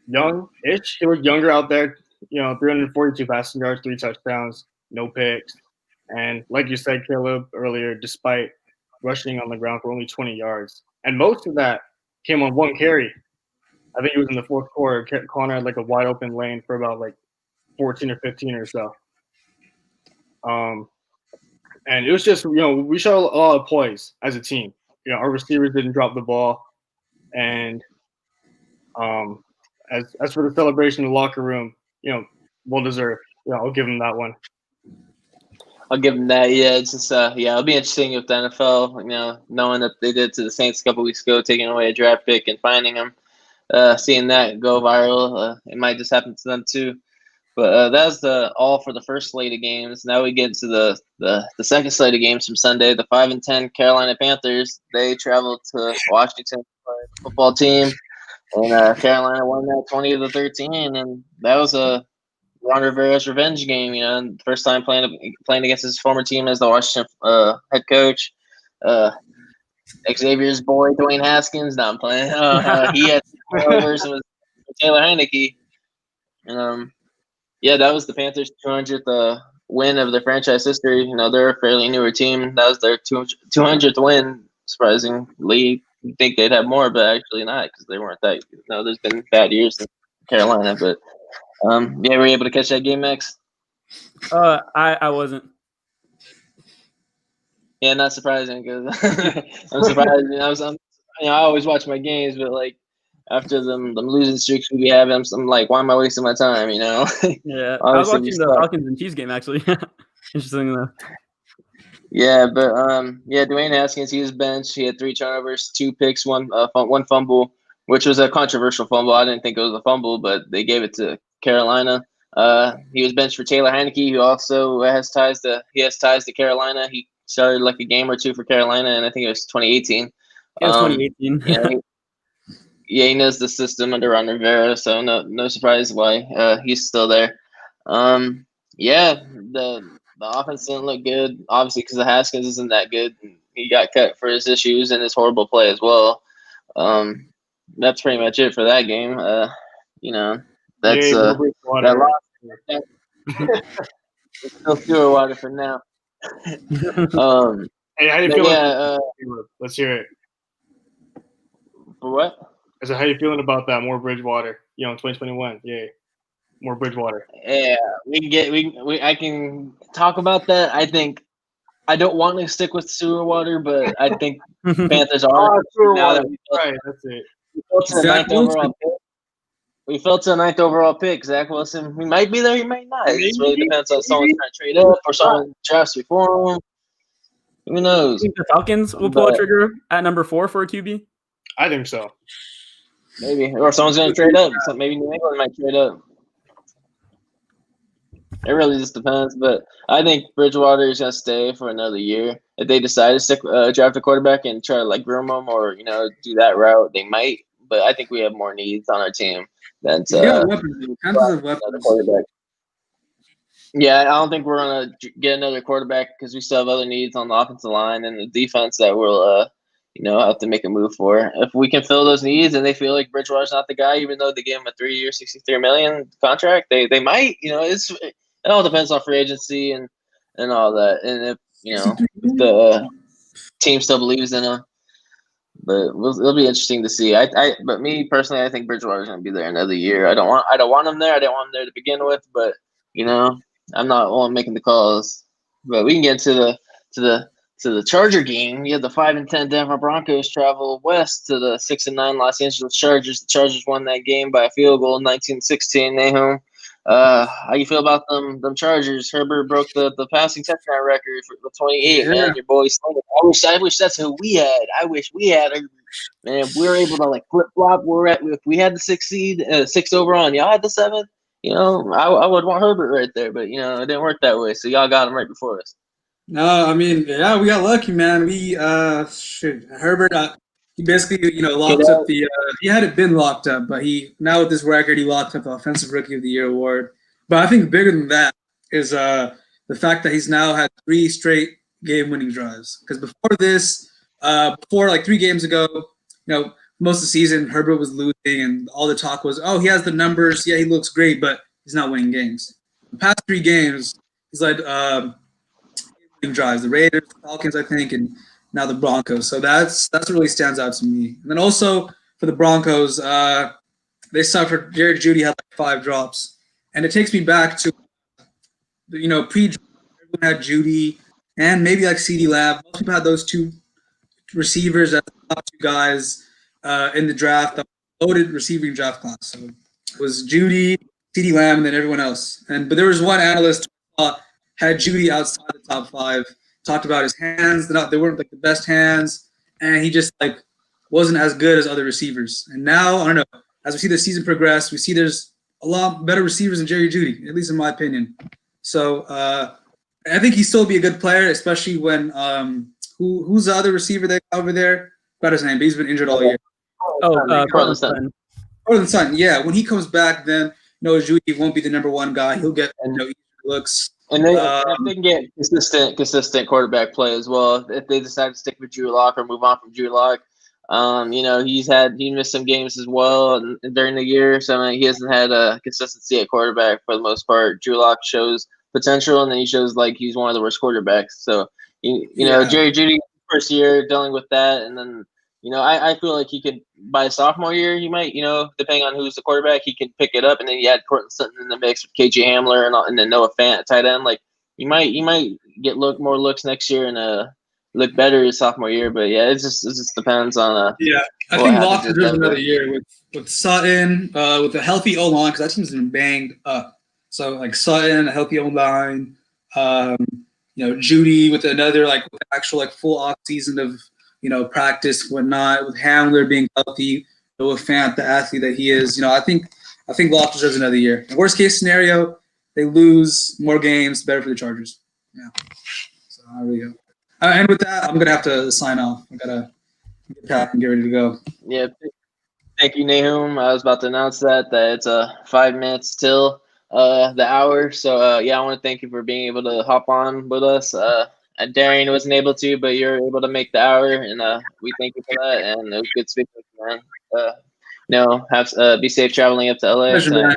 young-ish. He looked younger out there. 342 passing yards, 3 touchdowns, no picks. And like you said, Caleb, earlier, despite rushing on the ground for only 20 yards. And most of that came on 1 carry. I think it was in the fourth quarter. Connor had like a wide open lane for about like 14 or 15 or so. And it was just, we showed a lot of poise as a team. Our receivers didn't drop the ball. And as for the celebration in the locker room, well deserved. I'll give them that one. I'll give them that. Yeah, it's just it'll be interesting with the NFL. Knowing that they did to the Saints a couple weeks ago, taking away a draft pick and finding them, seeing that go viral. It might just happen to them too. But that's all for the first slate of games. Now we get to the second slate of games from Sunday. The 5-10 Carolina Panthers, they traveled to Washington to play the football team, and Carolina won that 20-13, and that was a Ron Rivera's revenge game. And first time playing against his former team as the Washington head coach. Xavier's boy Dwayne Haskins. No, I'm playing. He had turnovers with Taylor Heineke, and yeah, that was the Panthers' 200th win of their franchise history. They're a fairly newer team. That was their 200th win. Surprisingly, you'd think they'd have more, but actually not, because they weren't that. There's been bad years in Carolina, but yeah, were you able to catch that game, Max? I wasn't. Yeah, not surprising, because I'm surprised. I always watch my games, but like after them losing streaks we have, I'm like, why am I wasting my time? Yeah, I was watching the Falcons and Chiefs game actually. Interesting enough. Yeah, but Dwayne Haskins, he was benched. He had 3 turnovers, 2 picks, one fumble, which was a controversial fumble. I didn't think it was a fumble, but they gave it to Carolina. He was benched for Taylor Heineke, who also has ties to Carolina. He started like a game or two for Carolina, and I think it was 2018. It was 2018. He knows the system under Ron Rivera, so no surprise why he's still there. The offense didn't look good, obviously, because the Haskins isn't that good. And he got cut for his issues and his horrible play as well. That's pretty much it for that game. That's that loss. It's still sewer water for now. Hey, how you feeling? Yeah, let's hear it. For what? I said, how you feeling about that? More Bridgewater, 2021. Yeah, more Bridgewater. Yeah, I can talk about that. I don't want to stick with sewer water, but I think Panthers are sewer water. Right, that's it. We fell to the 9th overall pick. We fell to the 9th overall pick. Zach Wilson, he might be there, he might not. It really depends on someone's trying to trade up or someone drafts before him. Who knows? You think the Falcons will pull a trigger at number 4 for a QB? I think so. Maybe. Or someone's going to trade up. So maybe New England might trade up. It really just depends. But I think Bridgewater is going to stay for another year. If they decide to draft a quarterback and try to groom them or, do that route, they might. But I think we have more needs on our team than weapons. Quarterback. Yeah, I don't think we're going to get another quarterback because we still have other needs on the offensive line and the defense that we'll have to make a move for. If we can fill those needs and they feel like Bridgewater's not the guy, even though they gave him a 3-year, $63 million contract, they might. It all depends on free agency and all that, and if the team still believes in him. But it'll be interesting to see. But me personally, I think Bridgewater's going to be there another year. I don't want him there. I didn't want him there to begin with, but I'm not the one making the calls. But we can get to the Charger game. You have the 5-10 Denver Broncos travel west to the 6-9 Los Angeles Chargers. The Chargers won that game by a field goal, 19-16. Nahum, how you feel about them Chargers? Herbert broke the passing touchdown record for 28. Yeah. Man, your boy. I wish that's who we had. I wish we had Herbert. Man, if we were able to flip flop, if we had the 6 seed, 6 overall, and y'all had the 7. I would want Herbert right there, but it didn't work that way. So y'all got him right before us. No, I mean, yeah, we got lucky, man. We Herbert, he basically, locked up the. He hadn't been locked up, but now with this record, he locked up the Offensive Rookie of the Year award. But I think bigger than that is the fact that he's now had 3 straight game-winning drives. Because before this, 3 games ago, most of the season Herbert was losing, and all the talk was, oh, he has the numbers, yeah, he looks great, but he's not winning games. The past 3 games, he's led drives, the Raiders, the Falcons, I think, and now the Broncos. So that's what really stands out to me. And then also for the Broncos, they suffered. Jerry Jeudy had 5 drops, and it takes me back to pre-draft. Everyone had Jeudy and maybe CeeDee Lamb. Most people had those 2 receivers as the top 2 guys in the draft, the loaded receiving draft class. So it was Jeudy, CeeDee Lamb, and then everyone else. But there was one analyst who had Jeudy outside the top 5, talked about his hands. They weren't the best hands, and he just wasn't as good as other receivers. And now, I don't know, as we see the season progress, we see there's a lot better receivers than Jerry Jeudy, at least in my opinion. So I think he'd still be a good player, especially when who's the other receiver they got over there? Got his name, but he's been injured all year. Cortland Sutton. Cortland Sutton, yeah. When he comes back, then Jeudy won't be the number 1 guy. He'll get looks. And if they can get consistent quarterback play as well, if they decide to stick with Drew Lock or move on from Drew Lock, he missed some games as well during the year, so he hasn't had a consistency at quarterback for the most part. Drew Lock shows potential, and then he shows he's one of the worst quarterbacks. So Jerry Jeudy first year dealing with that, and then I feel like he could by sophomore year he might depending on who's the quarterback he can pick it up, and then you add Cortland Sutton in the mix with KJ Hamler and then Noah Fant at tight end. You might get more looks next year and look better his sophomore year, but yeah, it just depends on I think Locke deserves another year with Sutton with a healthy O line because that team's been banged up. So Sutton, a healthy O line, Judy with another with actual full off season of practice, whatnot, with Hamler being healthy, Noah Fant, the athlete that he is. I think Loftus deserves another year. Worst case scenario, they lose more games, better for the Chargers. Yeah. So there we go. And with that, I'm gonna have to sign off. I gotta get packed and get ready to go. Yeah. Thank you, Nahum. I was about to announce that it's 5 minutes till the hour. So yeah, I want to thank you for being able to hop on with us. Darian wasn't able to, but you're able to make the hour, and we thank you for that. And it was good speaking with you, man. Be safe traveling up to LA. Pleasure, man.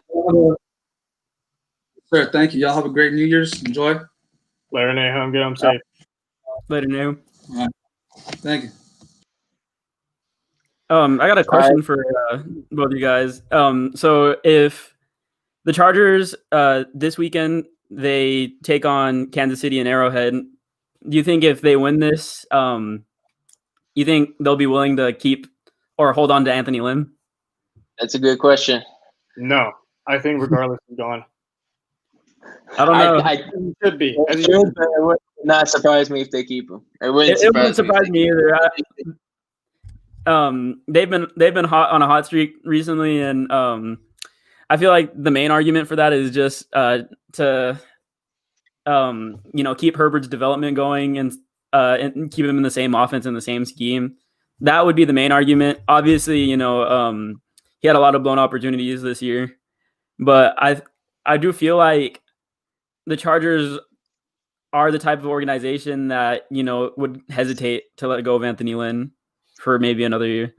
Sir, thank you. Y'all have a great New Year's. Enjoy. Later, Nahum. Get home safe. Later, Nahum. All right. Thank you. I got a question for both of you guys. So if the Chargers this weekend they take on Kansas City and Arrowhead, do you think if they win this, you think they'll be willing to keep or hold on to Anthony Lynn? That's a good question. No, I think regardless he's gone. I don't know. I could be. It would not surprise me if they keep him. It wouldn't surprise me either. They've been hot on a hot streak recently, and I feel like the main argument for that is just to keep Herbert's development going and keep him in the same offense and the same scheme. That would be the main argument. Obviously, he had a lot of blown opportunities this year, but I do feel like the Chargers are the type of organization that would hesitate to let go of Anthony Lynn for maybe another year.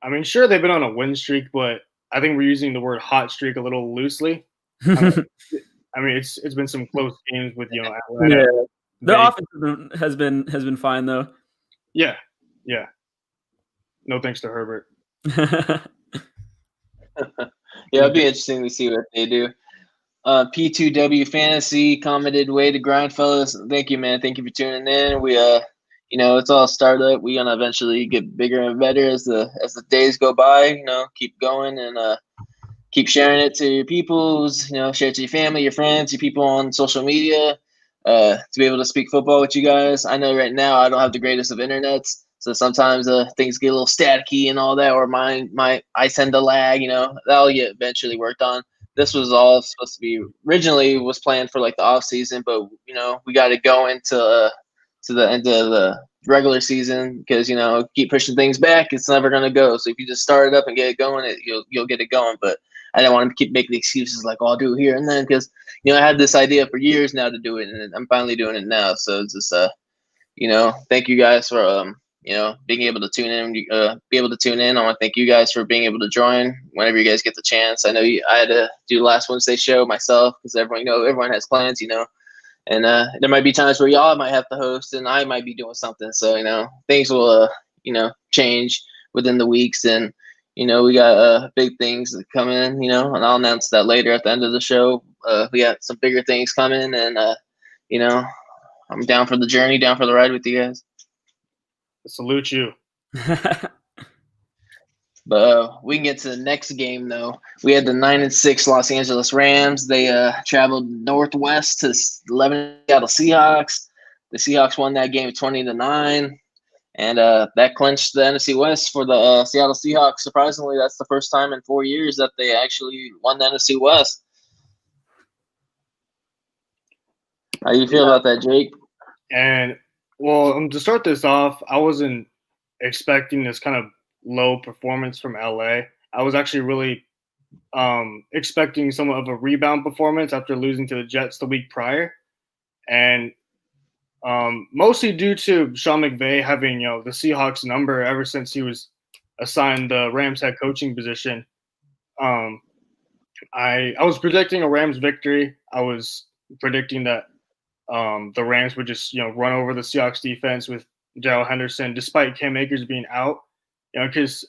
I mean, sure, they've been on a win streak, but I think we're using the word hot streak a little loosely. I mean, it's been some close games with Atlanta. Yeah. The offense has been fine though. Yeah. No thanks to Herbert. Yeah, it'll be interesting to see what they do. P2W Fantasy commented, "Way to grind, fellas." Thank you, man. Thank you for tuning in. We it's all startup. We're gonna eventually get bigger and better as the days go by. Keep going and keep sharing it to your peoples. Share it to your family, your friends, your people on social media. To be able to speak football with you guys. I know right now I don't have the greatest of internets, so sometimes things get a little staticky and all that, or I tend to lag. That'll get eventually worked on. This was all supposed to be originally was planned for the off season, but we got to go into to the end of the regular season because keep pushing things back, it's never gonna go. So if you just start it up and get it going, you'll get it going. But I didn't want to keep making excuses like, "Oh, I'll do it here and then," because I had this idea for years now to do it, and I'm finally doing it now. So it's just thank you guys for being able to tune in. Be able to tune in. I want to thank you guys for being able to join whenever you guys get the chance. I know I had to do last Wednesday show myself because everyone has plans, and there might be times where y'all might have to host and I might be doing something. So things will change within the weeks, and we got big things coming. And I'll announce that later at the end of the show. We got some bigger things coming, and I'm down for the journey, down for the ride with you guys. I salute you. But we can get to the next game, though. We had the 9-6 Los Angeles Rams. They traveled northwest to 11 Seattle Seahawks. The Seahawks won that game 20-9, and that clinched the NFC West for the Seattle Seahawks. Surprisingly, that's the first time in 4 years that they actually won the NFC West. How do you feel about that, Jake? And well, to start this off, I wasn't expecting this kind of low performance from LA. I was actually really expecting somewhat of a rebound performance after losing to the Jets the week prior, and mostly due to Sean McVay having the Seahawks number ever since he was assigned the Rams head coaching position. I was predicting a Rams victory. I was predicting that the Rams would just run over the Seahawks defense with Darrell Henderson, despite Cam Akers being out. Because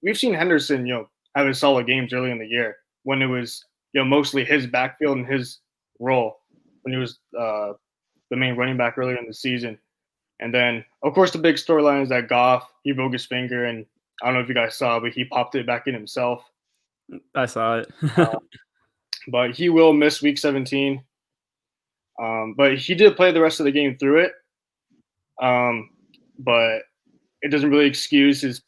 we've seen Henderson have his solid games early in the year when it was mostly his backfield and his role when he was the main running back earlier in the season. And then of course the big storyline is that Goff, he broke his finger, and I don't know if you guys saw, but he popped it back in himself. I saw it. But he will miss week 17. But he did play the rest of the game through it. But it doesn't really excuse his,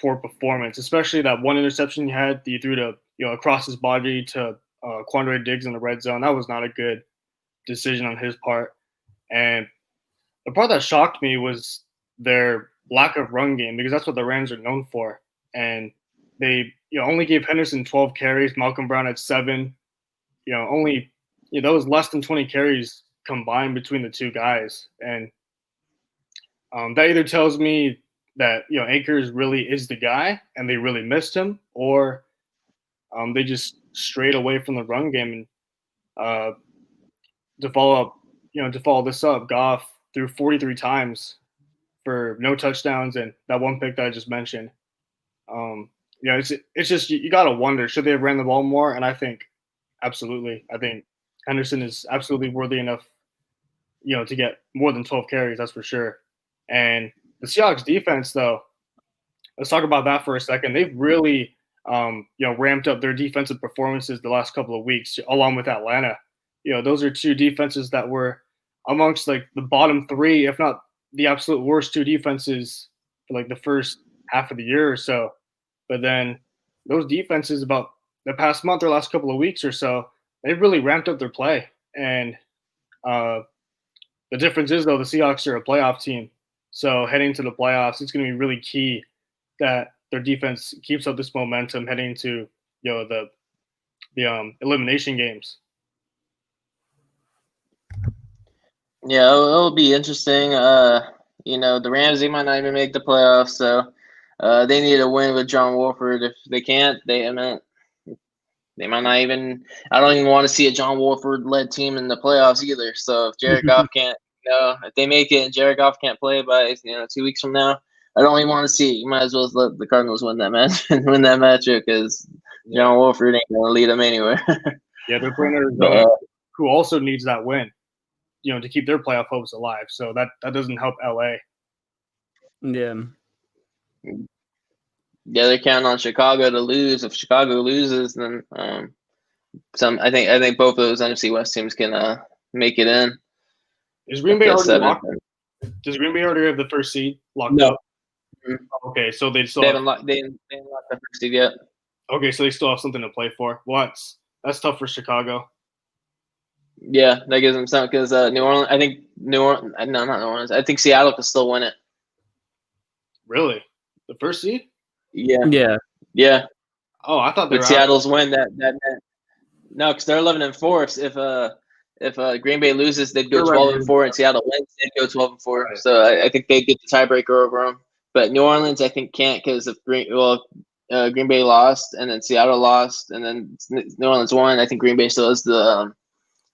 poor performance, especially that one interception he had. He threw to, across his body to Quandre Diggs in the red zone. That was not a good decision on his part. And the part that shocked me was their lack of run game, because that's what the Rams are known for. And they, only gave Henderson 12 carries. Malcolm Brown had 7. That was less than 20 carries combined between the two guys. And that either tells me that, Akers really is the guy and they really missed him, or they just strayed away from the run game. And to follow this up, Goff threw 43 times for no touchdowns and that one pick that I just mentioned. It's just, you got to wonder, should they have ran the ball more? And I think absolutely. I think Henderson is absolutely worthy enough, to get more than 12 carries, that's for sure. And the Seahawks defense, though, let's talk about that for a second. They've really, ramped up their defensive performances the last couple of weeks, along with Atlanta. Those are two defenses that were amongst like the bottom 3, if not the absolute worst 2 defenses for like the first half of the year or so. But then those defenses, about the past month or last couple of weeks or so, they've really ramped up their play. And the difference is, though, the Seahawks are a playoff team. So heading to the playoffs, it's going to be really key that their defense keeps up this momentum heading to, the elimination games. Yeah, it'll be interesting. The Rams, they might not even make the playoffs, so they need a win with John Wolford. If they can't, they might not even. I don't even want to see a John Wolford-led team in the playoffs either. So if Jared Goff can't, if they make it and Jared Goff can't play by 2 weeks from now, I don't even want to see it. You might as well let the Cardinals win that match and win that matchup, because John Wolford ain't gonna lead them anywhere. Yeah, they're playing Arizona, who also needs that win, to keep their playoff hopes alive. So that doesn't help LA. Yeah. Yeah, they're counting on Chicago to lose. If Chicago loses, then I think both of those NFC West teams can make it in. Is Green Bay already locked? Does Green Bay already have the first seed locked up? Mm-hmm. Okay, so they haven't locked the first seed yet. Okay, so they still have something to play for. Well, that's tough for Chicago. Yeah, that gives them something, because New Orleans. I think not New Orleans. I think Seattle can still win it. Really, the first seed? Yeah. Oh, I thought they were Seattle's win that meant no, because they're 11-4. If Green Bay loses, they'd go 12-4, and Seattle wins, they'd go 12-4. Right. So I think they get the tiebreaker over them. But New Orleans, I think, can't, because if Green Bay lost, and then Seattle lost, and then New Orleans won, I think Green Bay still has the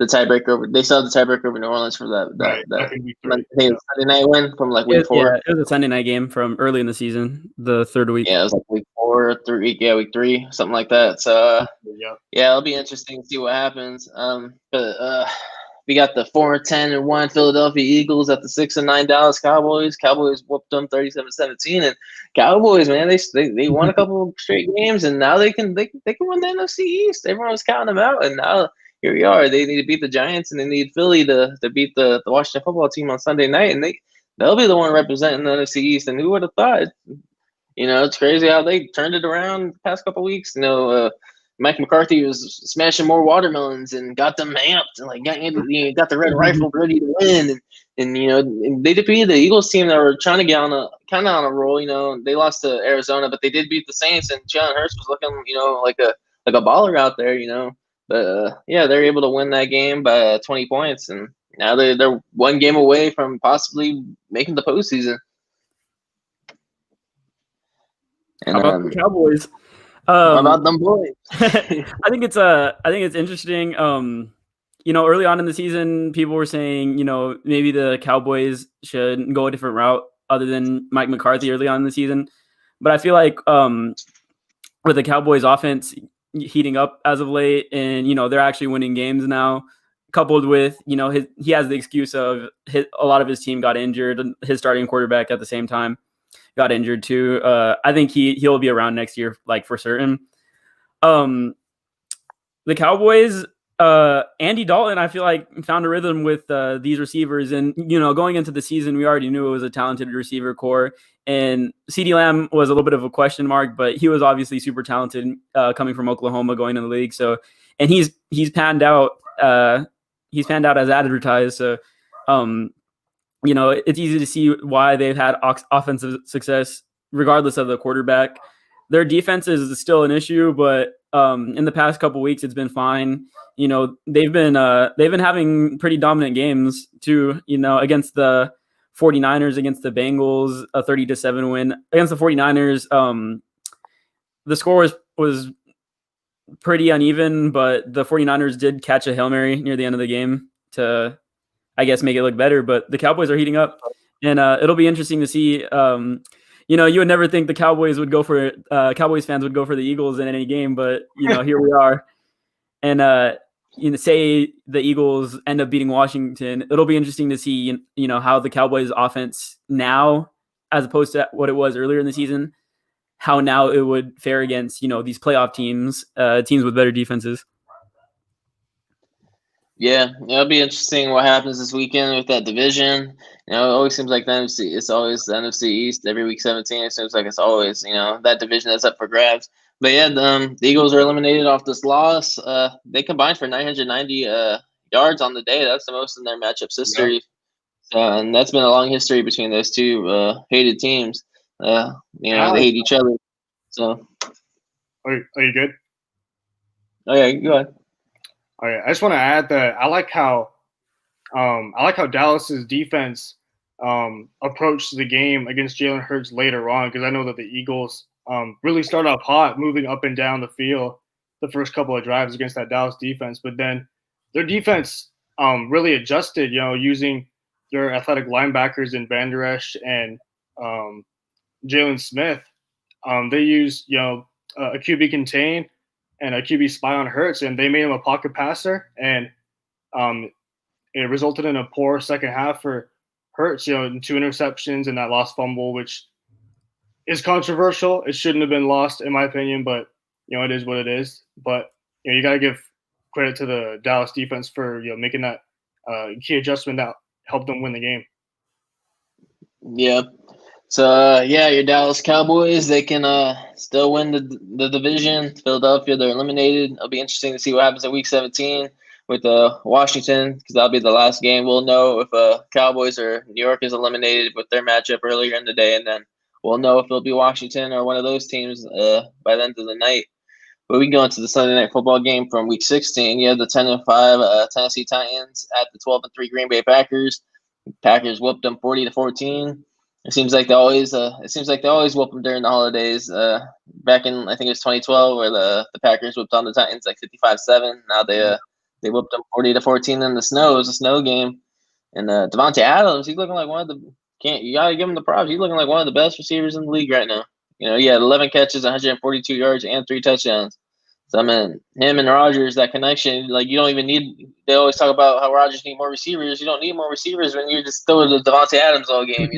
tiebreaker over. They still have the tiebreaker over New Orleans for that. Right. I think it was Sunday night win from like week 4. Yeah, it was a Sunday night game from early in the season, the third week. Yeah, it was like week 4, week 3, something like that. So yeah, it'll be interesting to see what happens. But we got the 4-10-1 Philadelphia Eagles at the 6-9 Dallas Cowboys. Cowboys whooped them 37-17, and Cowboys, man, they won a couple of straight games, and now they can win the NFC East. Everyone was counting them out, and now here we are. They need to beat the Giants, and they need Philly to beat the Washington football team on Sunday night, and they'll be the one representing the NFC East. And who would have thought? It's crazy how they turned it around the past couple of weeks. Mike McCarthy was smashing more watermelons and got them amped, and got the red rifle ready to win. And they defeated the Eagles team that were trying to get on a roll. They lost to Arizona, but they did beat the Saints, and Jalen Hurts was looking like a baller out there. But they're able to win that game by 20 points, and now they're one game away from possibly making the postseason. And, how about the Cowboys? How about them boys? I think it's interesting. Early on in the season, people were saying, maybe the Cowboys should go a different route other than Mike McCarthy early on in the season. But I feel like with the Cowboys offense heating up as of late, and they're actually winning games now, coupled with he has the excuse of a lot of his team got injured, and his starting quarterback at the same time got injured too. I think he'll be around next year, like for certain. The Cowboys, Andy Dalton, I feel like, found a rhythm with these receivers. And, going into the season, we already knew it was a talented receiver core. And CeeDee Lamb was a little bit of a question mark, but he was obviously super talented coming from Oklahoma, going in the league. So, and he's panned out. He's panned out as advertised. So, it's easy to see why they've had offensive success regardless of the quarterback. Their defense is still an issue, but in the past couple weeks, it's been fine. They've been having pretty dominant games too, against the 49ers, against the Bengals, a 30-7 win against the 49ers. The score was pretty uneven, but the 49ers did catch a Hail Mary near the end of the game to, I guess, make it look better. But the Cowboys are heating up, and it'll be interesting to see. You would never think the Cowboys would go for Cowboys fans would go for the Eagles in any game, but here we are. And say the Eagles end up beating Washington, it'll be interesting to see how the Cowboys offense now, as opposed to what it was earlier in the season, how now it would fare against these playoff teams with better defenses. Yeah, it'll be interesting what happens this weekend with that division. It always seems like the NFC. It's always the NFC East every week 17. It seems like it's always that division that's up for grabs. But yeah, the Eagles are eliminated off this loss. They combined for 990 yards on the day. That's the most in their matchup's history. Yeah. So, and that's been a long history between those two hated teams. They hate each other. So, are you good? Okay, go ahead. All right, I just want to add that I like how Dallas's defense approached the game against Jalen Hurts later on, because I know that the Eagles really started off hot, moving up and down the field the first couple of drives against that Dallas defense, but then their defense really adjusted, using their athletic linebackers in Van Der Esch and Jalen Smith. They used a QB contain and a QB spy on Hurts, and they made him a pocket passer, and it resulted in a poor second half for Hurts, 2 interceptions and that lost fumble, which is controversial. It shouldn't have been lost, in my opinion, but it is what it is. But you got to give credit to the Dallas defense for making that key adjustment that helped them win the game. Yeah. So, your Dallas Cowboys, they can still win the division. Philadelphia, they're eliminated. It'll be interesting to see what happens in Week 17 with Washington, because that'll be the last game. We'll know if Cowboys or New York is eliminated with their matchup earlier in the day, and then we'll know if it'll be Washington or one of those teams by the end of the night. But we can go into the Sunday Night Football game from Week 16. You have the 10-5 Tennessee Titans at the 12-3 Green Bay Packers. Packers whooped them 40-14. It seems like they always whoop them during the holidays. Back in, I think it was 2012, where the Packers whooped on the Titans like 55-7. Now they whooped them 40-14 in the snow. It was a snow game. And Devontae Adams, he's looking like you gotta give him the props. He's looking like one of the best receivers in the league right now. He had 11 catches, 142 yards, and 3 touchdowns. So, I mean, him and Rodgers, that connection, like, you don't even need – they always talk about how Rodgers need more receivers. You don't need more receivers when you're just throwing the Devontae Adams all game,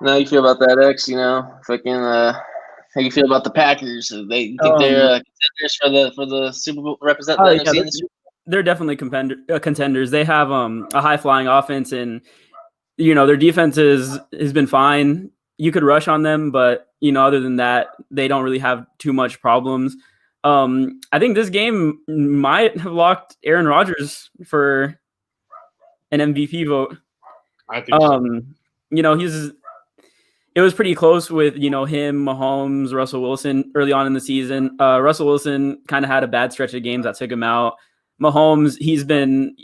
How you feel about that, X? How you feel about the Packers? They think they're contenders for the Super Bowl, represent the NFC in the Super Bowl? They're definitely contenders. They have a high-flying offense, and their defense has been fine. You could rush on them, but other than that, they don't really have too much problems. I think this game might have locked Aaron Rodgers for an MVP vote. I think so. It was pretty close with him, Mahomes, Russell Wilson early on in the season. Russell Wilson kind of had a bad stretch of games that took him out. Mahomes, he's been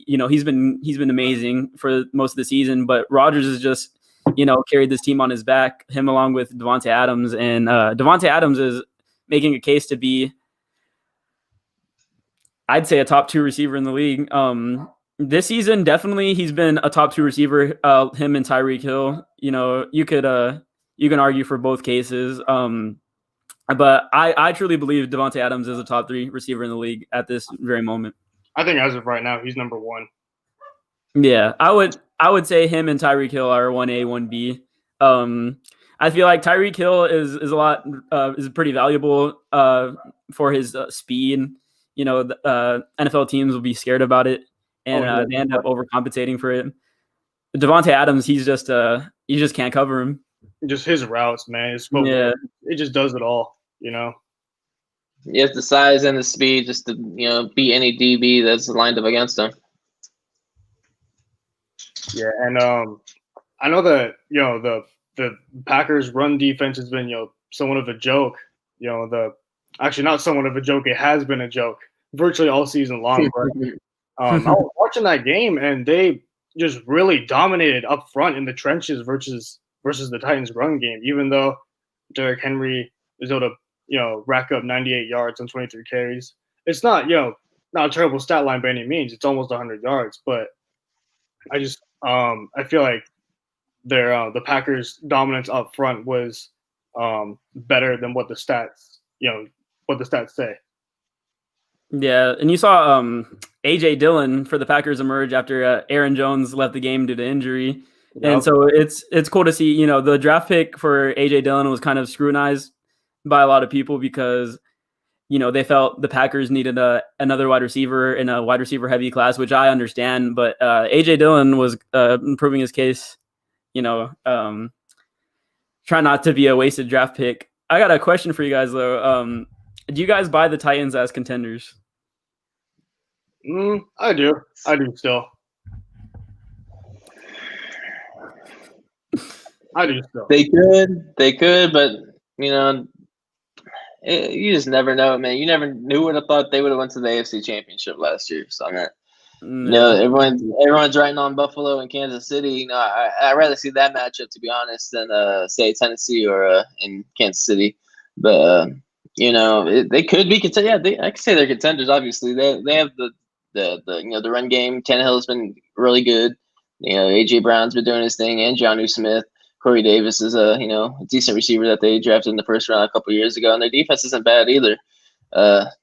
amazing for most of the season, but Rodgers has just carried this team on his back, him along with Devontae Adams, and Devontae Adams is making a case to be, I'd say, a top 2 receiver in the league. This season, definitely, he's been a top 2 receiver. Him and Tyreek Hill, you can argue for both cases. But I truly believe Devontae Adams is a top 3 receiver in the league at this very moment. I think as of right now, he's number 1. Yeah, I would say him and Tyreek Hill are 1A, 1B. I feel like Tyreek Hill is pretty valuable for his speed. You know, NFL teams will be scared about it, and they end up overcompensating for it. Devontae Adams, he just can't cover him. Just his routes, man. It just does it all, you know. He has the size and the speed just to, beat any DB that's lined up against him. Yeah, and I know that, the Packers' run defense has been, somewhat of a joke. Actually not somewhat of a joke. It has been a joke virtually all season long. But I was watching that game, and they just really dominated up front in the trenches versus the Titans' run game. Even though Derrick Henry was able to, rack up 98 yards on 23 carries. It's not, not a terrible stat line by any means. It's almost 100 yards, but I feel like the Packers' dominance up front was better than what the stats say. Yeah, and you saw AJ Dillon for the Packers emerge after Aaron Jones left the game due to injury. Yep. And so it's cool to see, the draft pick for AJ Dillon was kind of scrutinized by a lot of people because, they felt the Packers needed another wide receiver in a wide receiver heavy class, which I understand. But AJ Dillon was proving his case, try not to be a wasted draft pick. I got a question for you guys, though. Do you guys buy the Titans as contenders? I do still. I do still. They could, but you just never know, man. You never who would have thought they would have went to the AFC Championship last year. So everyone's writing on Buffalo and Kansas City. I'd rather see that matchup, to be honest, than say Tennessee or in Kansas City. But they could be contenders. Yeah, I could say they're contenders. Obviously, they have the run game. Tannehill's been really good. AJ Brown's been doing his thing, and Jonnu Smith. Corey Davis is a decent receiver that they drafted in the first round a couple years ago, and their defense isn't bad either. But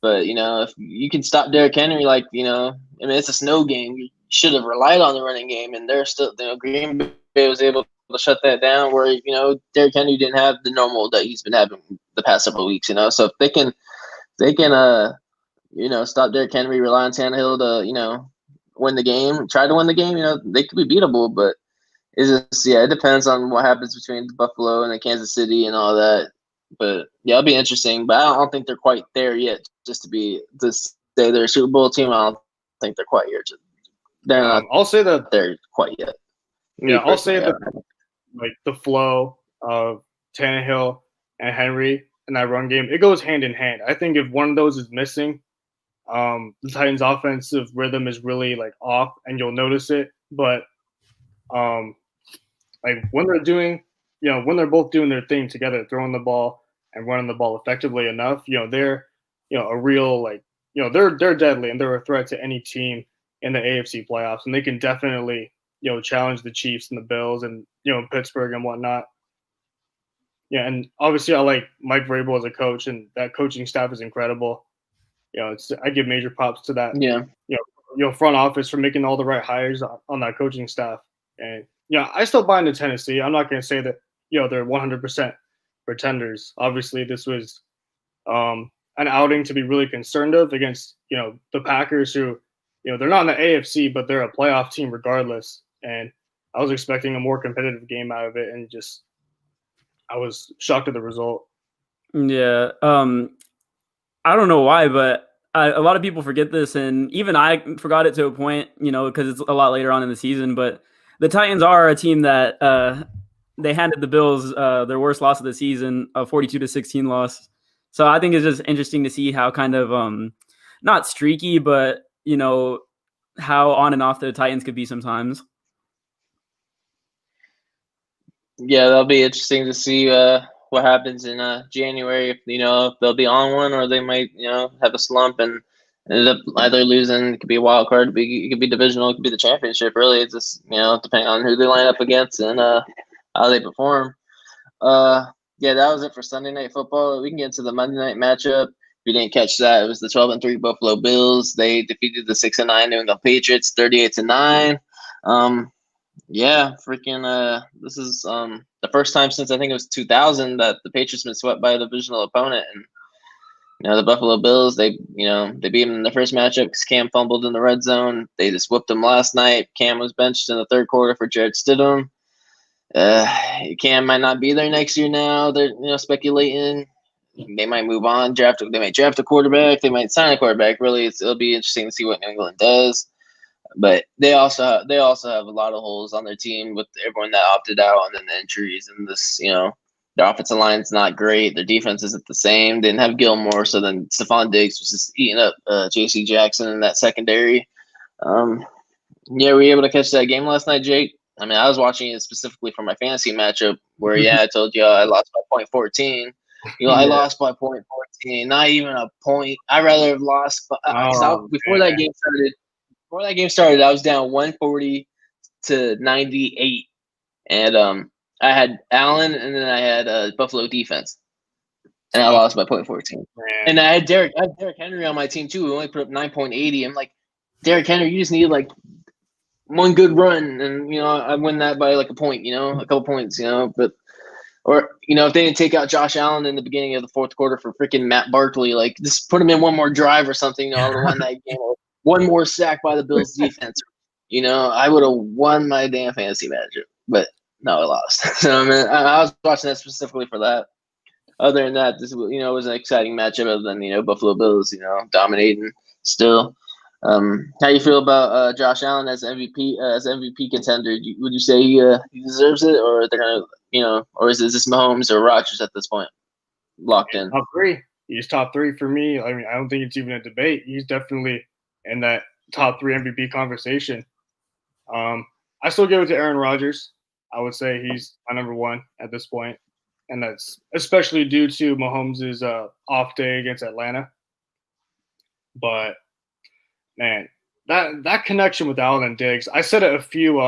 if you can stop Derrick Henry, it's a snow game. You should have relied on the running game, and they're still Green Bay was able to shut that down. Where Derrick Henry didn't have the normal that he's been having the past several weeks. So if they can stop Derrick Henry, rely on Tannehill to win the game, try to win the game. They could be beatable, but it depends on what happens between Buffalo and Kansas City and all that. But it'll be interesting. But I don't think they're quite there yet. Just to say they're a Super Bowl team, I don't think they're quite here. They're not. I'll say that they're quite yet. Yeah, I'll say that the flow of Tannehill and Henry in that run game, it goes hand in hand. I think if one of those is missing, the Titans' offensive rhythm is really off, and you'll notice it. But when they're doing, when they're both doing their thing together, throwing the ball and running the ball effectively enough, they're, a real they're deadly, and they're a threat to any team in the AFC playoffs, and they can definitely challenge the Chiefs and the Bills and Pittsburgh and whatnot. Yeah, and obviously I like Mike Vrabel as a coach, and that coaching staff is incredible. I give major props to that. Yeah. Front office for making all the right hires on that coaching staff. And I still buy into Tennessee. I'm not going to say that they're 100% pretenders. Obviously, this was an outing to be really concerned of against the Packers, who they're not in the AFC, but they're a playoff team regardless. And I was expecting a more competitive game out of it, and I was shocked at the result. Yeah. I don't know why, but a lot of people forget this, and even I forgot it to a point, because it's a lot later on in the season. But the Titans are a team that they handed the Bills their worst loss of the season, a 42-16 loss. So I think it's just interesting to see how kind of not streaky, but how on and off the Titans could be sometimes. Yeah, that'll be interesting to see what happens in January. If they'll be on one, or they might have a slump and end up either losing. It could be a wild card. It could be divisional. It could be the championship. Really, it's just depending on who they line up against and how they perform. Yeah, that was it for Sunday Night Football. We can get into the Monday night matchup. If you didn't catch that, it was the 12-3 Buffalo Bills. They defeated the 6-9 New England Patriots 38-9. Yeah, freaking. This is the first time since I think it was 2000 that the Patriots been swept by a divisional opponent, and The Buffalo Bills, they beat them in the first matchup because Cam fumbled in the red zone. They just whooped them last night. Cam was benched in the third quarter for Jared Stidham. Cam might not be there next year now. They're speculating. They might move on. They might draft a quarterback. They might sign a quarterback. Really, it'll be interesting to see what New England does. But they also have a lot of holes on their team with everyone that opted out and then the injuries and this. Their offensive line's not great. Their defense isn't the same. They didn't have Gilmore, so then Stephon Diggs was just eating up J.C. Jackson in that secondary. Were you able to catch that game last night, Jake? I mean, I was watching it specifically for my fantasy matchup where, I told you I lost by 0.14. I lost by 0.14, not even a point. I'd rather have lost. Before that game started, I was down 140 to 98. And I had Allen, and then I had Buffalo defense. And I lost by 0.14. And I had Derrick Henry on my team, too, who only put up 9.80. I'm like, Derrick Henry, you just need, like, one good run, and I win that by like a point, a couple points, but if they didn't take out Josh Allen in the beginning of the fourth quarter for freaking Matt Barkley, like just put him in one more drive or something, I would have won that game. Or one more sack by the Bills defense, I would have won my damn fantasy matchup, but no, I lost. So I was watching that specifically for that. Other than that, this was an exciting matchup. Other than Buffalo Bills, dominating still. How you feel about Josh Allen as MVP contender? Would you say he deserves it, or they're gonna, or is this Mahomes or Rodgers at this point locked in? Top three. He's top three for me. I mean, I don't think it's even a debate. He's definitely in that top three MVP conversation. I still give it to Aaron Rodgers. I would say he's my number one at this point, and that's especially due to Mahomes' off day against Atlanta. But man, that connection with Allen and Diggs, I said it a few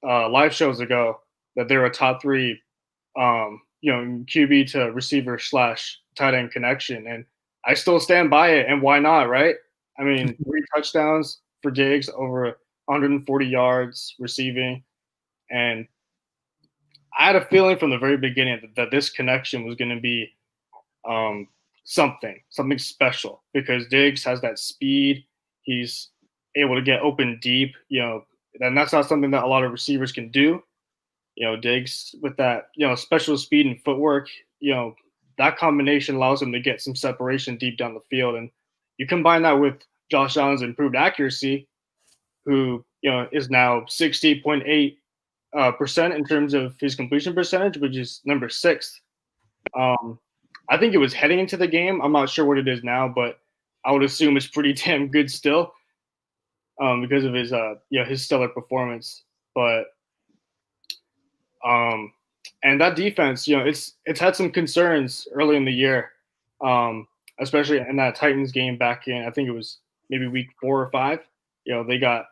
live shows ago that they're a top three, QB to receiver / tight end connection, and I still stand by it. And why not, right? I mean, 3 touchdowns for Diggs, over 140 yards receiving, and I had a feeling from the very beginning that this connection was going to be something special because Diggs has that speed. He's able to get open deep, and that's not something that a lot of receivers can do. Diggs with that, special speed and footwork, that combination allows him to get some separation deep down the field. And you combine that with Josh Allen's improved accuracy, who, is now 60.8% in terms of his completion percentage, which is number 6. I think it was heading into the game. I'm not sure what it is now, but I would assume it's pretty damn good still, because of his stellar performance. But and that defense, it's had some concerns early in the year, especially in that Titans game back in, I think it was maybe week 4 or 5. They got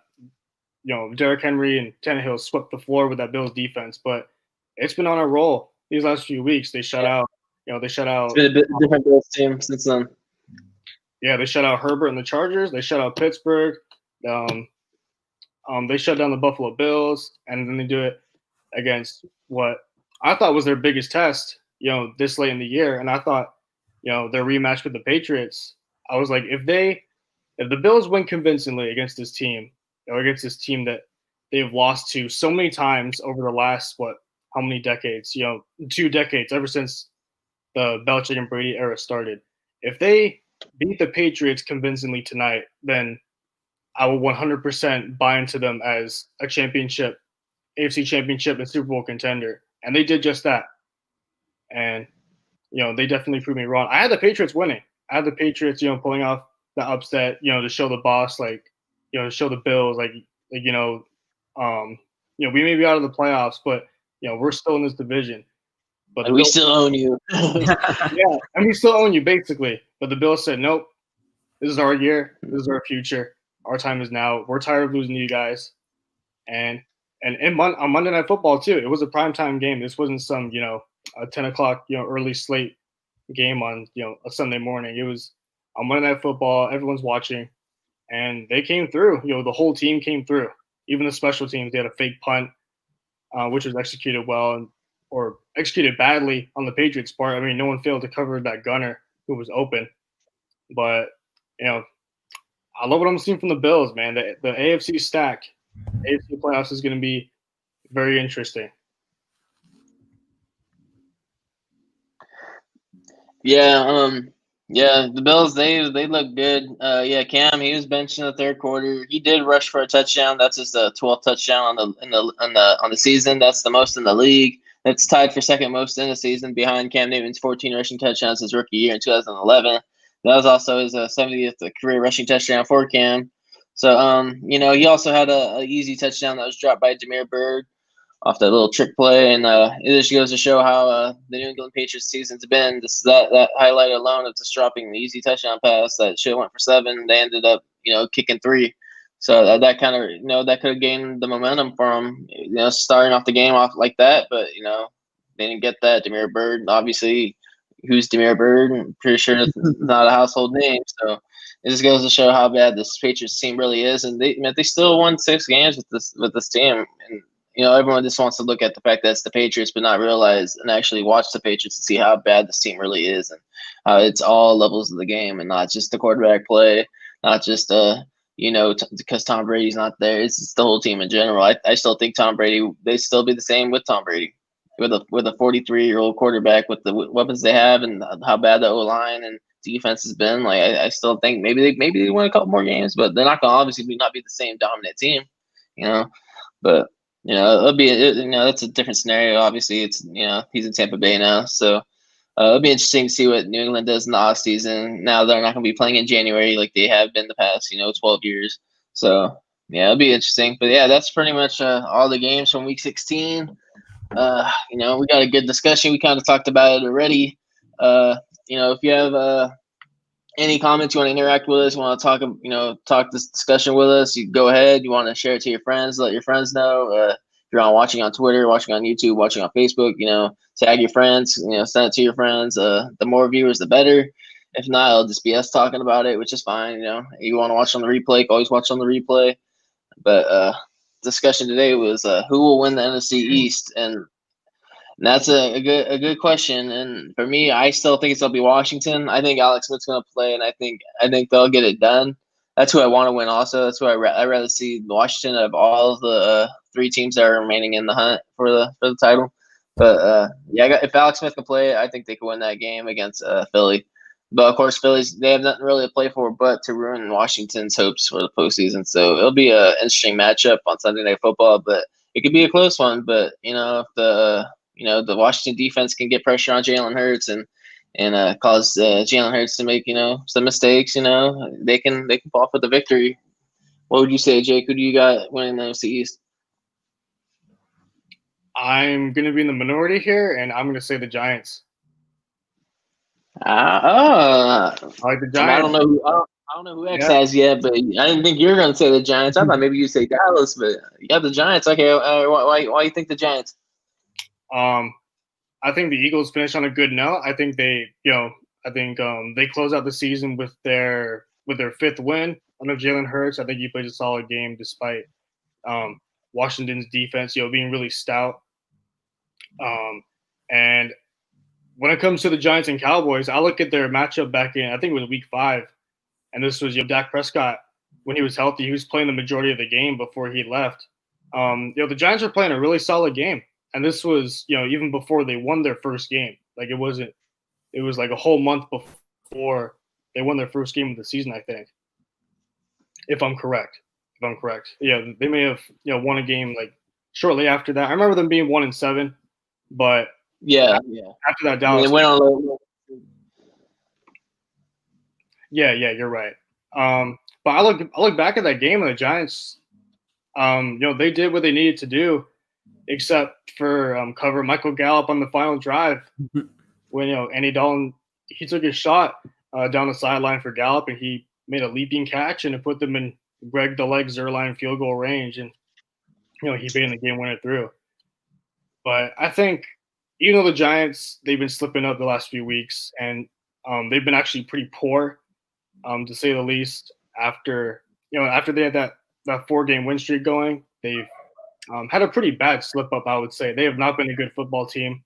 Derrick Henry and Tannehill swept the floor with that Bills defense, but it's been on a roll these last few weeks. They shut out. It's been a bit different Bills team since then. Yeah, they shut out Herbert and the Chargers. They shut out Pittsburgh. They shut down the Buffalo Bills, and then they do it against what I thought was their biggest test, this late in the year. And I thought, their rematch with the Patriots, I was like, if the Bills win convincingly against this team, against this team that they've lost to so many times over the last, how many decades? 2 decades, ever since the Belichick and Brady era started. If they beat the Patriots convincingly tonight, then I will 100% buy into them as a championship, AFC championship and Super Bowl contender. And they did just that. And, they definitely proved me wrong. I had the Patriots winning. I had the Patriots, pulling off the upset, to show the boss, to show the Bills, we may be out of the playoffs, but, we're still in this division. But we still own you. Yeah, and we still own you, basically. But the Bills said, nope, this is our year. This is our future. Our time is now. We're tired of losing to you guys. And on Monday Night Football, too, it was a primetime game. This wasn't some, a 10 o'clock, early slate game on, a Sunday morning. It was on Monday Night Football. Everyone's watching. And they came through. The whole team came through. Even the special teams, they had a fake punt, which was executed well or executed badly on the Patriots' part. I mean, no one failed to cover that gunner who was open. But I love what I'm seeing from the Bills, man. The AFC stack, AFC playoffs is going to be very interesting. Yeah, the Bills they look good. Cam, he was benched in the third quarter. He did rush for a touchdown. That's his 12th touchdown on the season. That's the most in the league. That's tied for second most in the season behind Cam Newton's 14 rushing touchdowns his rookie year in 2011. That was also his 70th career rushing touchdown for Cam. So he also had a easy touchdown that was dropped by Jameer Byrd off that little trick play, and it just goes to show how the New England Patriots season's been. That highlight alone of just dropping the easy touchdown pass that should have went for 7, they ended up kicking 3. So that kind of that could have gained the momentum for them, starting off the game off like that. But they didn't get that. Jameer Byrd, obviously, who's Jameer Byrd? I'm pretty sure it's not a household name. So it just goes to show how bad this Patriots team really is, and they still won 6 games with this team. And everyone just wants to look at the fact that it's the Patriots, but not realize and actually watch the Patriots to see how bad this team really is, and how it's all levels of the game, and not just the quarterback play, not just because Tom Brady's not there. It's the whole team in general. I still think Tom Brady. They still be the same with Tom Brady, with a 43-year-old quarterback with the weapons they have and how bad the O-line and defense has been. Like I still think maybe they win a couple more games, but they're not going to obviously not be the same dominant team, But it'll be that's a different scenario. Obviously, it's he's in Tampa Bay now, so it'll be interesting to see what New England does in the off season. Now they're not going to be playing in January like they have been the past 12 years. So yeah, it'll be interesting. But yeah, that's pretty much all the games from Week 16. We got a good discussion. We kind of talked about it already. If you have any comments you want to interact with us, you want to talk this discussion with us, you go ahead. You want to share it to your friends, let your friends know. If you're watching on Twitter, watching on YouTube, watching on Facebook, tag your friends, send it to your friends. The more viewers, the better. If not, it'll just be us talking about it, which is fine. You want to watch on the replay, always watch on the replay. But discussion today was who will win the NFC East, and that's a good question. And for me, I still think it's gonna be Washington. I think Alex Smith's gonna play, and I think they'll get it done. That's who I want to win. Also, that's who I'd rather see Washington of all of the 3 teams that are remaining in the hunt for the title. But if Alex Smith can play, I think they could win that game against Philly. But of course, they have nothing really to play for but to ruin Washington's hopes for the postseason. So it'll be an interesting matchup on Sunday Night Football. But it could be a close one. But if the Washington defense can get pressure on Jalen Hurts and cause Jalen Hurts to make some mistakes, they can fall for the victory. What would you say, Jake? Who do you got winning the NFC East? I'm going to be in the minority here, and I'm going to say the Giants. I like the Giants. I don't know who X has yet, but I didn't think you were going to say the Giants. I thought maybe you'd say Dallas, but you got the Giants. Okay, why you think the Giants? I think the Eagles finish on a good note. I think they close out the season with their 5th win under Jalen Hurts. I think he plays a solid game despite Washington's defense, being really stout. And when it comes to the Giants and Cowboys, I look at their matchup back in, I think it was Week 5, and this was Dak Prescott when he was healthy. He was playing the majority of the game before he left. The Giants were playing a really solid game. And this was, even before they won their first game. Like it was like a whole month before they won their first game of the season, I think. If I'm correct. Yeah, they may have, won a game like shortly after that. I remember them being 1-7, but yeah. After that, Dallas. They went on a little. Yeah, you're right. But I look back at that game and the Giants, they did what they needed to do. Except for cover Michael Gallup on the final drive when Andy Dalton, he took his shot down the sideline for Gallup and he made a leaping catch and it put them in Greg the Leg Zuerlein field goal range, and he baited the game winner through. But I think even though the Giants, they've been slipping up the last few weeks and they've been actually pretty poor to say the least. After they had that 4-game win streak going, they've had a pretty bad slip up, I would say. They have not been a good football team.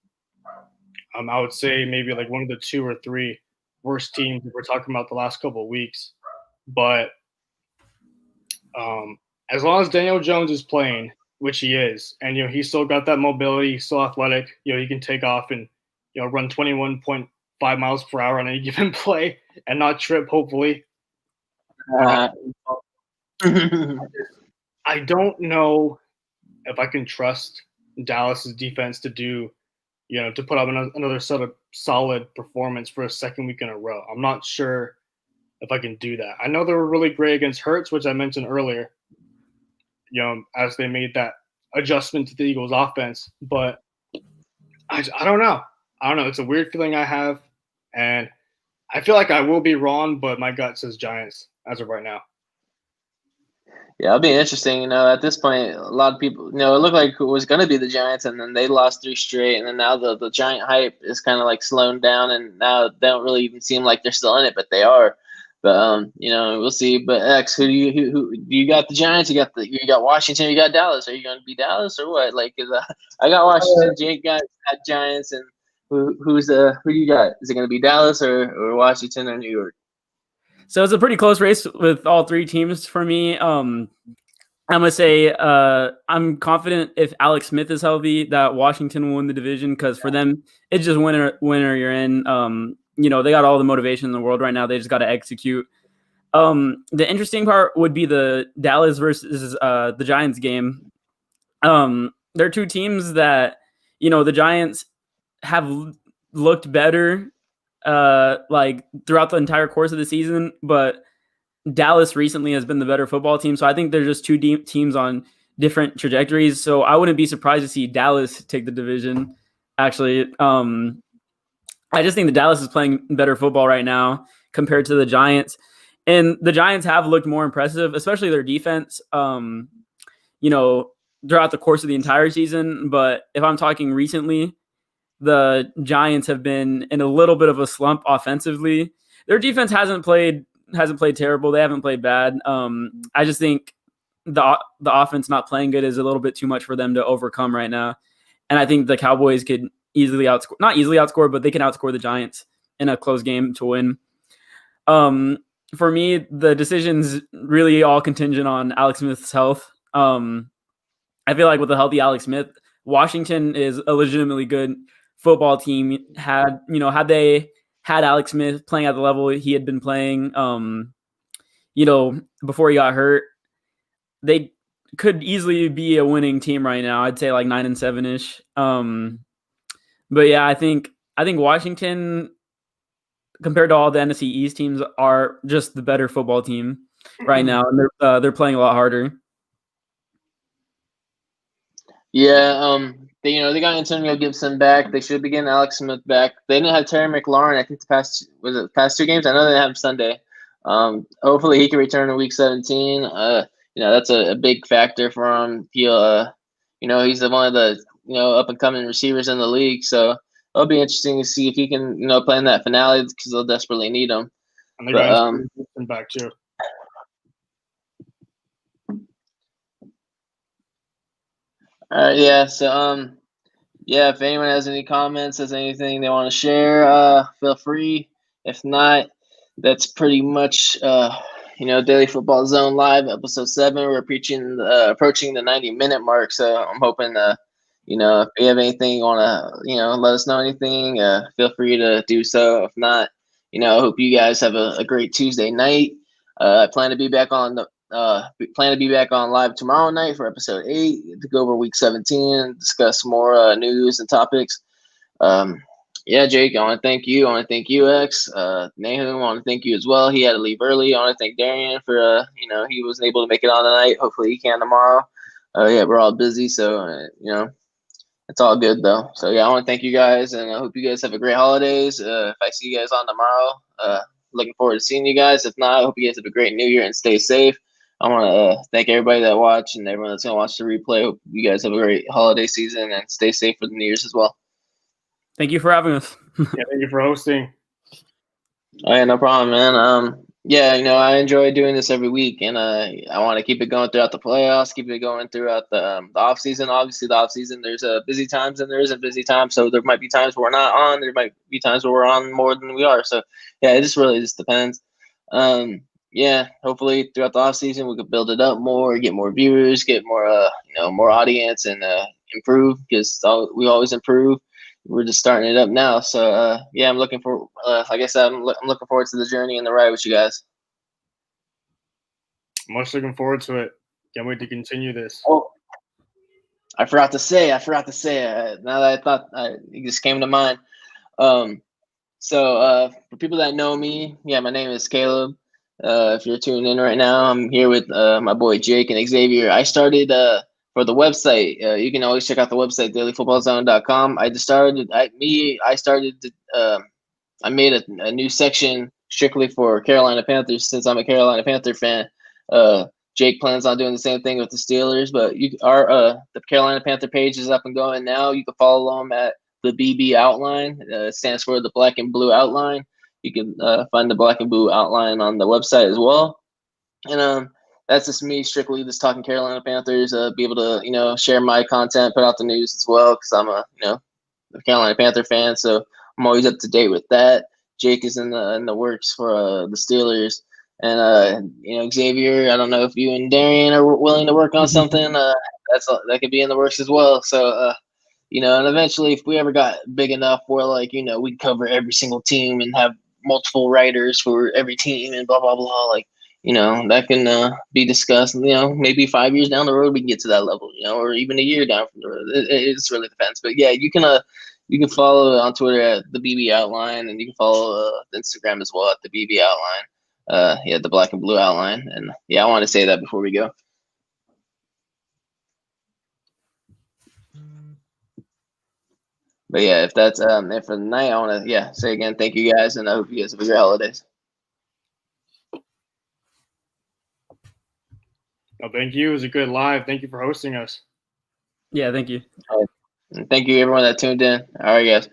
I would say maybe like one of the 2 or 3 worst teams that we're talking about the last couple of weeks. But as long as Daniel Jones is playing, which he is, and he's still got that mobility, he's still athletic. He can take off and run 21.5 miles per hour on any given play and not trip. Hopefully, I don't know if I can trust Dallas's defense to do, to put up another solid performance for a second week in a row. I'm not sure if I can do that. I know they were really great against Hurts, which I mentioned earlier, as they made that adjustment to the Eagles offense. But I don't know. It's a weird feeling I have, and I feel like I will be wrong, but my gut says Giants as of right now. Yeah, it'll be interesting. At this point, a lot of people, it looked like it was going to be the Giants, and then they lost 3 straight, and then now the Giant hype is kind of like slowing down, and now they don't really even seem like they're still in it, but they are. But we'll see. But X, who do you got? The Giants. You got Washington. You got Dallas. Are you going to be Dallas or what? Like, I got Washington. Jake got Giants, and who do you got? Is it going to be Dallas or Washington or New York? So it's a pretty close race with all 3 teams for me. I'm gonna say I'm confident if Alex Smith is healthy that Washington will win the division, because for them it's just winner you're in. They got all the motivation in the world right now. They just got to execute. The interesting part would be the Dallas versus the Giants game. They're 2 teams that the Giants have looked better like throughout the entire course of the season, but Dallas recently has been the better football team. So I think they're just 2 deep teams on different trajectories. So I wouldn't be surprised to see Dallas take the division. Actually, I just think the Dallas is playing better football right now compared to the Giants, and the Giants have looked more impressive, especially their defense. Throughout the course of the entire season. But if I'm talking recently, the Giants have been in a little bit of a slump offensively. Their defense hasn't played terrible. They haven't played bad. I just think the offense not playing good is a little bit too much for them to overcome right now. And I think the Cowboys could not easily outscore, but they can outscore the Giants in a close game to win. For me, the decision's really all contingent on Alex Smith's health. I feel like with a healthy Alex Smith, Washington is a legitimately good football team. Had they had Alex Smith playing at the level he had been playing, before he got hurt, they could easily be a winning team right now. I'd say like 9-7-ish. But yeah, I think Washington, compared to all the NFC East teams, are just the better football team right now, and they're playing a lot harder. Yeah, they got Antonio Gibson back. They should be getting Alex Smith back. They didn't have Terry McLaurin. I think the past 2 games. I know they have him Sunday. Hopefully he can return in Week 17. That's a big factor for him. He'll, he's one of the up and coming receivers in the league. So it'll be interesting to see if he can play in that finale, because they'll desperately need him. And they got Gibson back too. All right, yeah. So, if anyone has any comments, has anything they want to share, feel free. If not, that's pretty much, Daily Football Zone Live, episode 7. We're approaching the 90-minute mark. So I'm hoping, if you have anything you want to, let us know anything, feel free to do so. If not, I hope you guys have a great Tuesday night. I plan to be back on live tomorrow night for episode 8 to go over Week 17 and discuss more news and topics. Jake, I want to thank you. I want to thank you, X. Nahum, I want to thank you as well. He had to leave early. I want to thank Darian for, he wasn't able to make it on tonight. Hopefully he can tomorrow. We're all busy, so, it's all good, though. So, I want to thank you guys, and I hope you guys have a great holidays. If I see you guys on tomorrow, looking forward to seeing you guys. If not, I hope you guys have a great New Year and stay safe. I want to thank everybody that watched and everyone that's going to watch the replay. Hope you guys have a great holiday season and stay safe for the New Year's as well. Thank you for having us. Thank you for hosting. Oh, yeah, no problem, man. Yeah, I enjoy doing this every week, and I want to keep it going throughout the playoffs, keep it going throughout the off season. Obviously, the off season there's busy times and there isn't busy times, so there might be times where we're not on. There might be times where we're on more than we are. So yeah, it just depends. Yeah, hopefully throughout the off season we could build it up more, get more viewers, get more more audience, and improve because we always improve. We're just starting it up now. So yeah, I'm looking for like I said, I'm looking forward to the journey and the ride with you guys. Much looking forward to it. Can't wait to continue this. Oh, I forgot to say. Now that I thought it just came to mind. So for people that know me, yeah, my name is Caleb. If you're tuning in right now, I'm here with my boy Jake and Xavier. I started for the website. You can always check out the website dailyfootballzone.com. I made a new section strictly for Carolina Panthers since I'm a Carolina Panther fan. Jake plans on doing the same thing with the Steelers, but the Carolina Panther page is up and going now. You can follow them at the BB Outline. It stands for the Black and Blue Outline. You can find the Black and Blue Outline on the website as well. And that's just me strictly just talking Carolina Panthers. Be able to share my content, put out the news as well because I'm a Carolina Panther fan, so I'm always up to date with that. Jake is in the works for the Steelers, and Xavier. I don't know if you and Darian are willing to work on something. That could be in the works as well. So and eventually, if we ever got big enough where we'd cover every single team and have multiple writers for every team and blah blah blah, that can be discussed. Maybe 5 years down the road we can get to that level. Or even a year down from the road. It just really depends. But yeah, you can follow on Twitter at the BB Outline, and you can follow Instagram as well at the BB Outline. Yeah, the Black and Blue Outline. And yeah, I want to say that before we go. But yeah, if that's it for the night, I want to say again, thank you guys, and I hope you guys have a great holidays. Oh, thank you. It was a good live. Thank you for hosting us. Yeah, thank you. And thank you everyone that tuned in. All right, guys.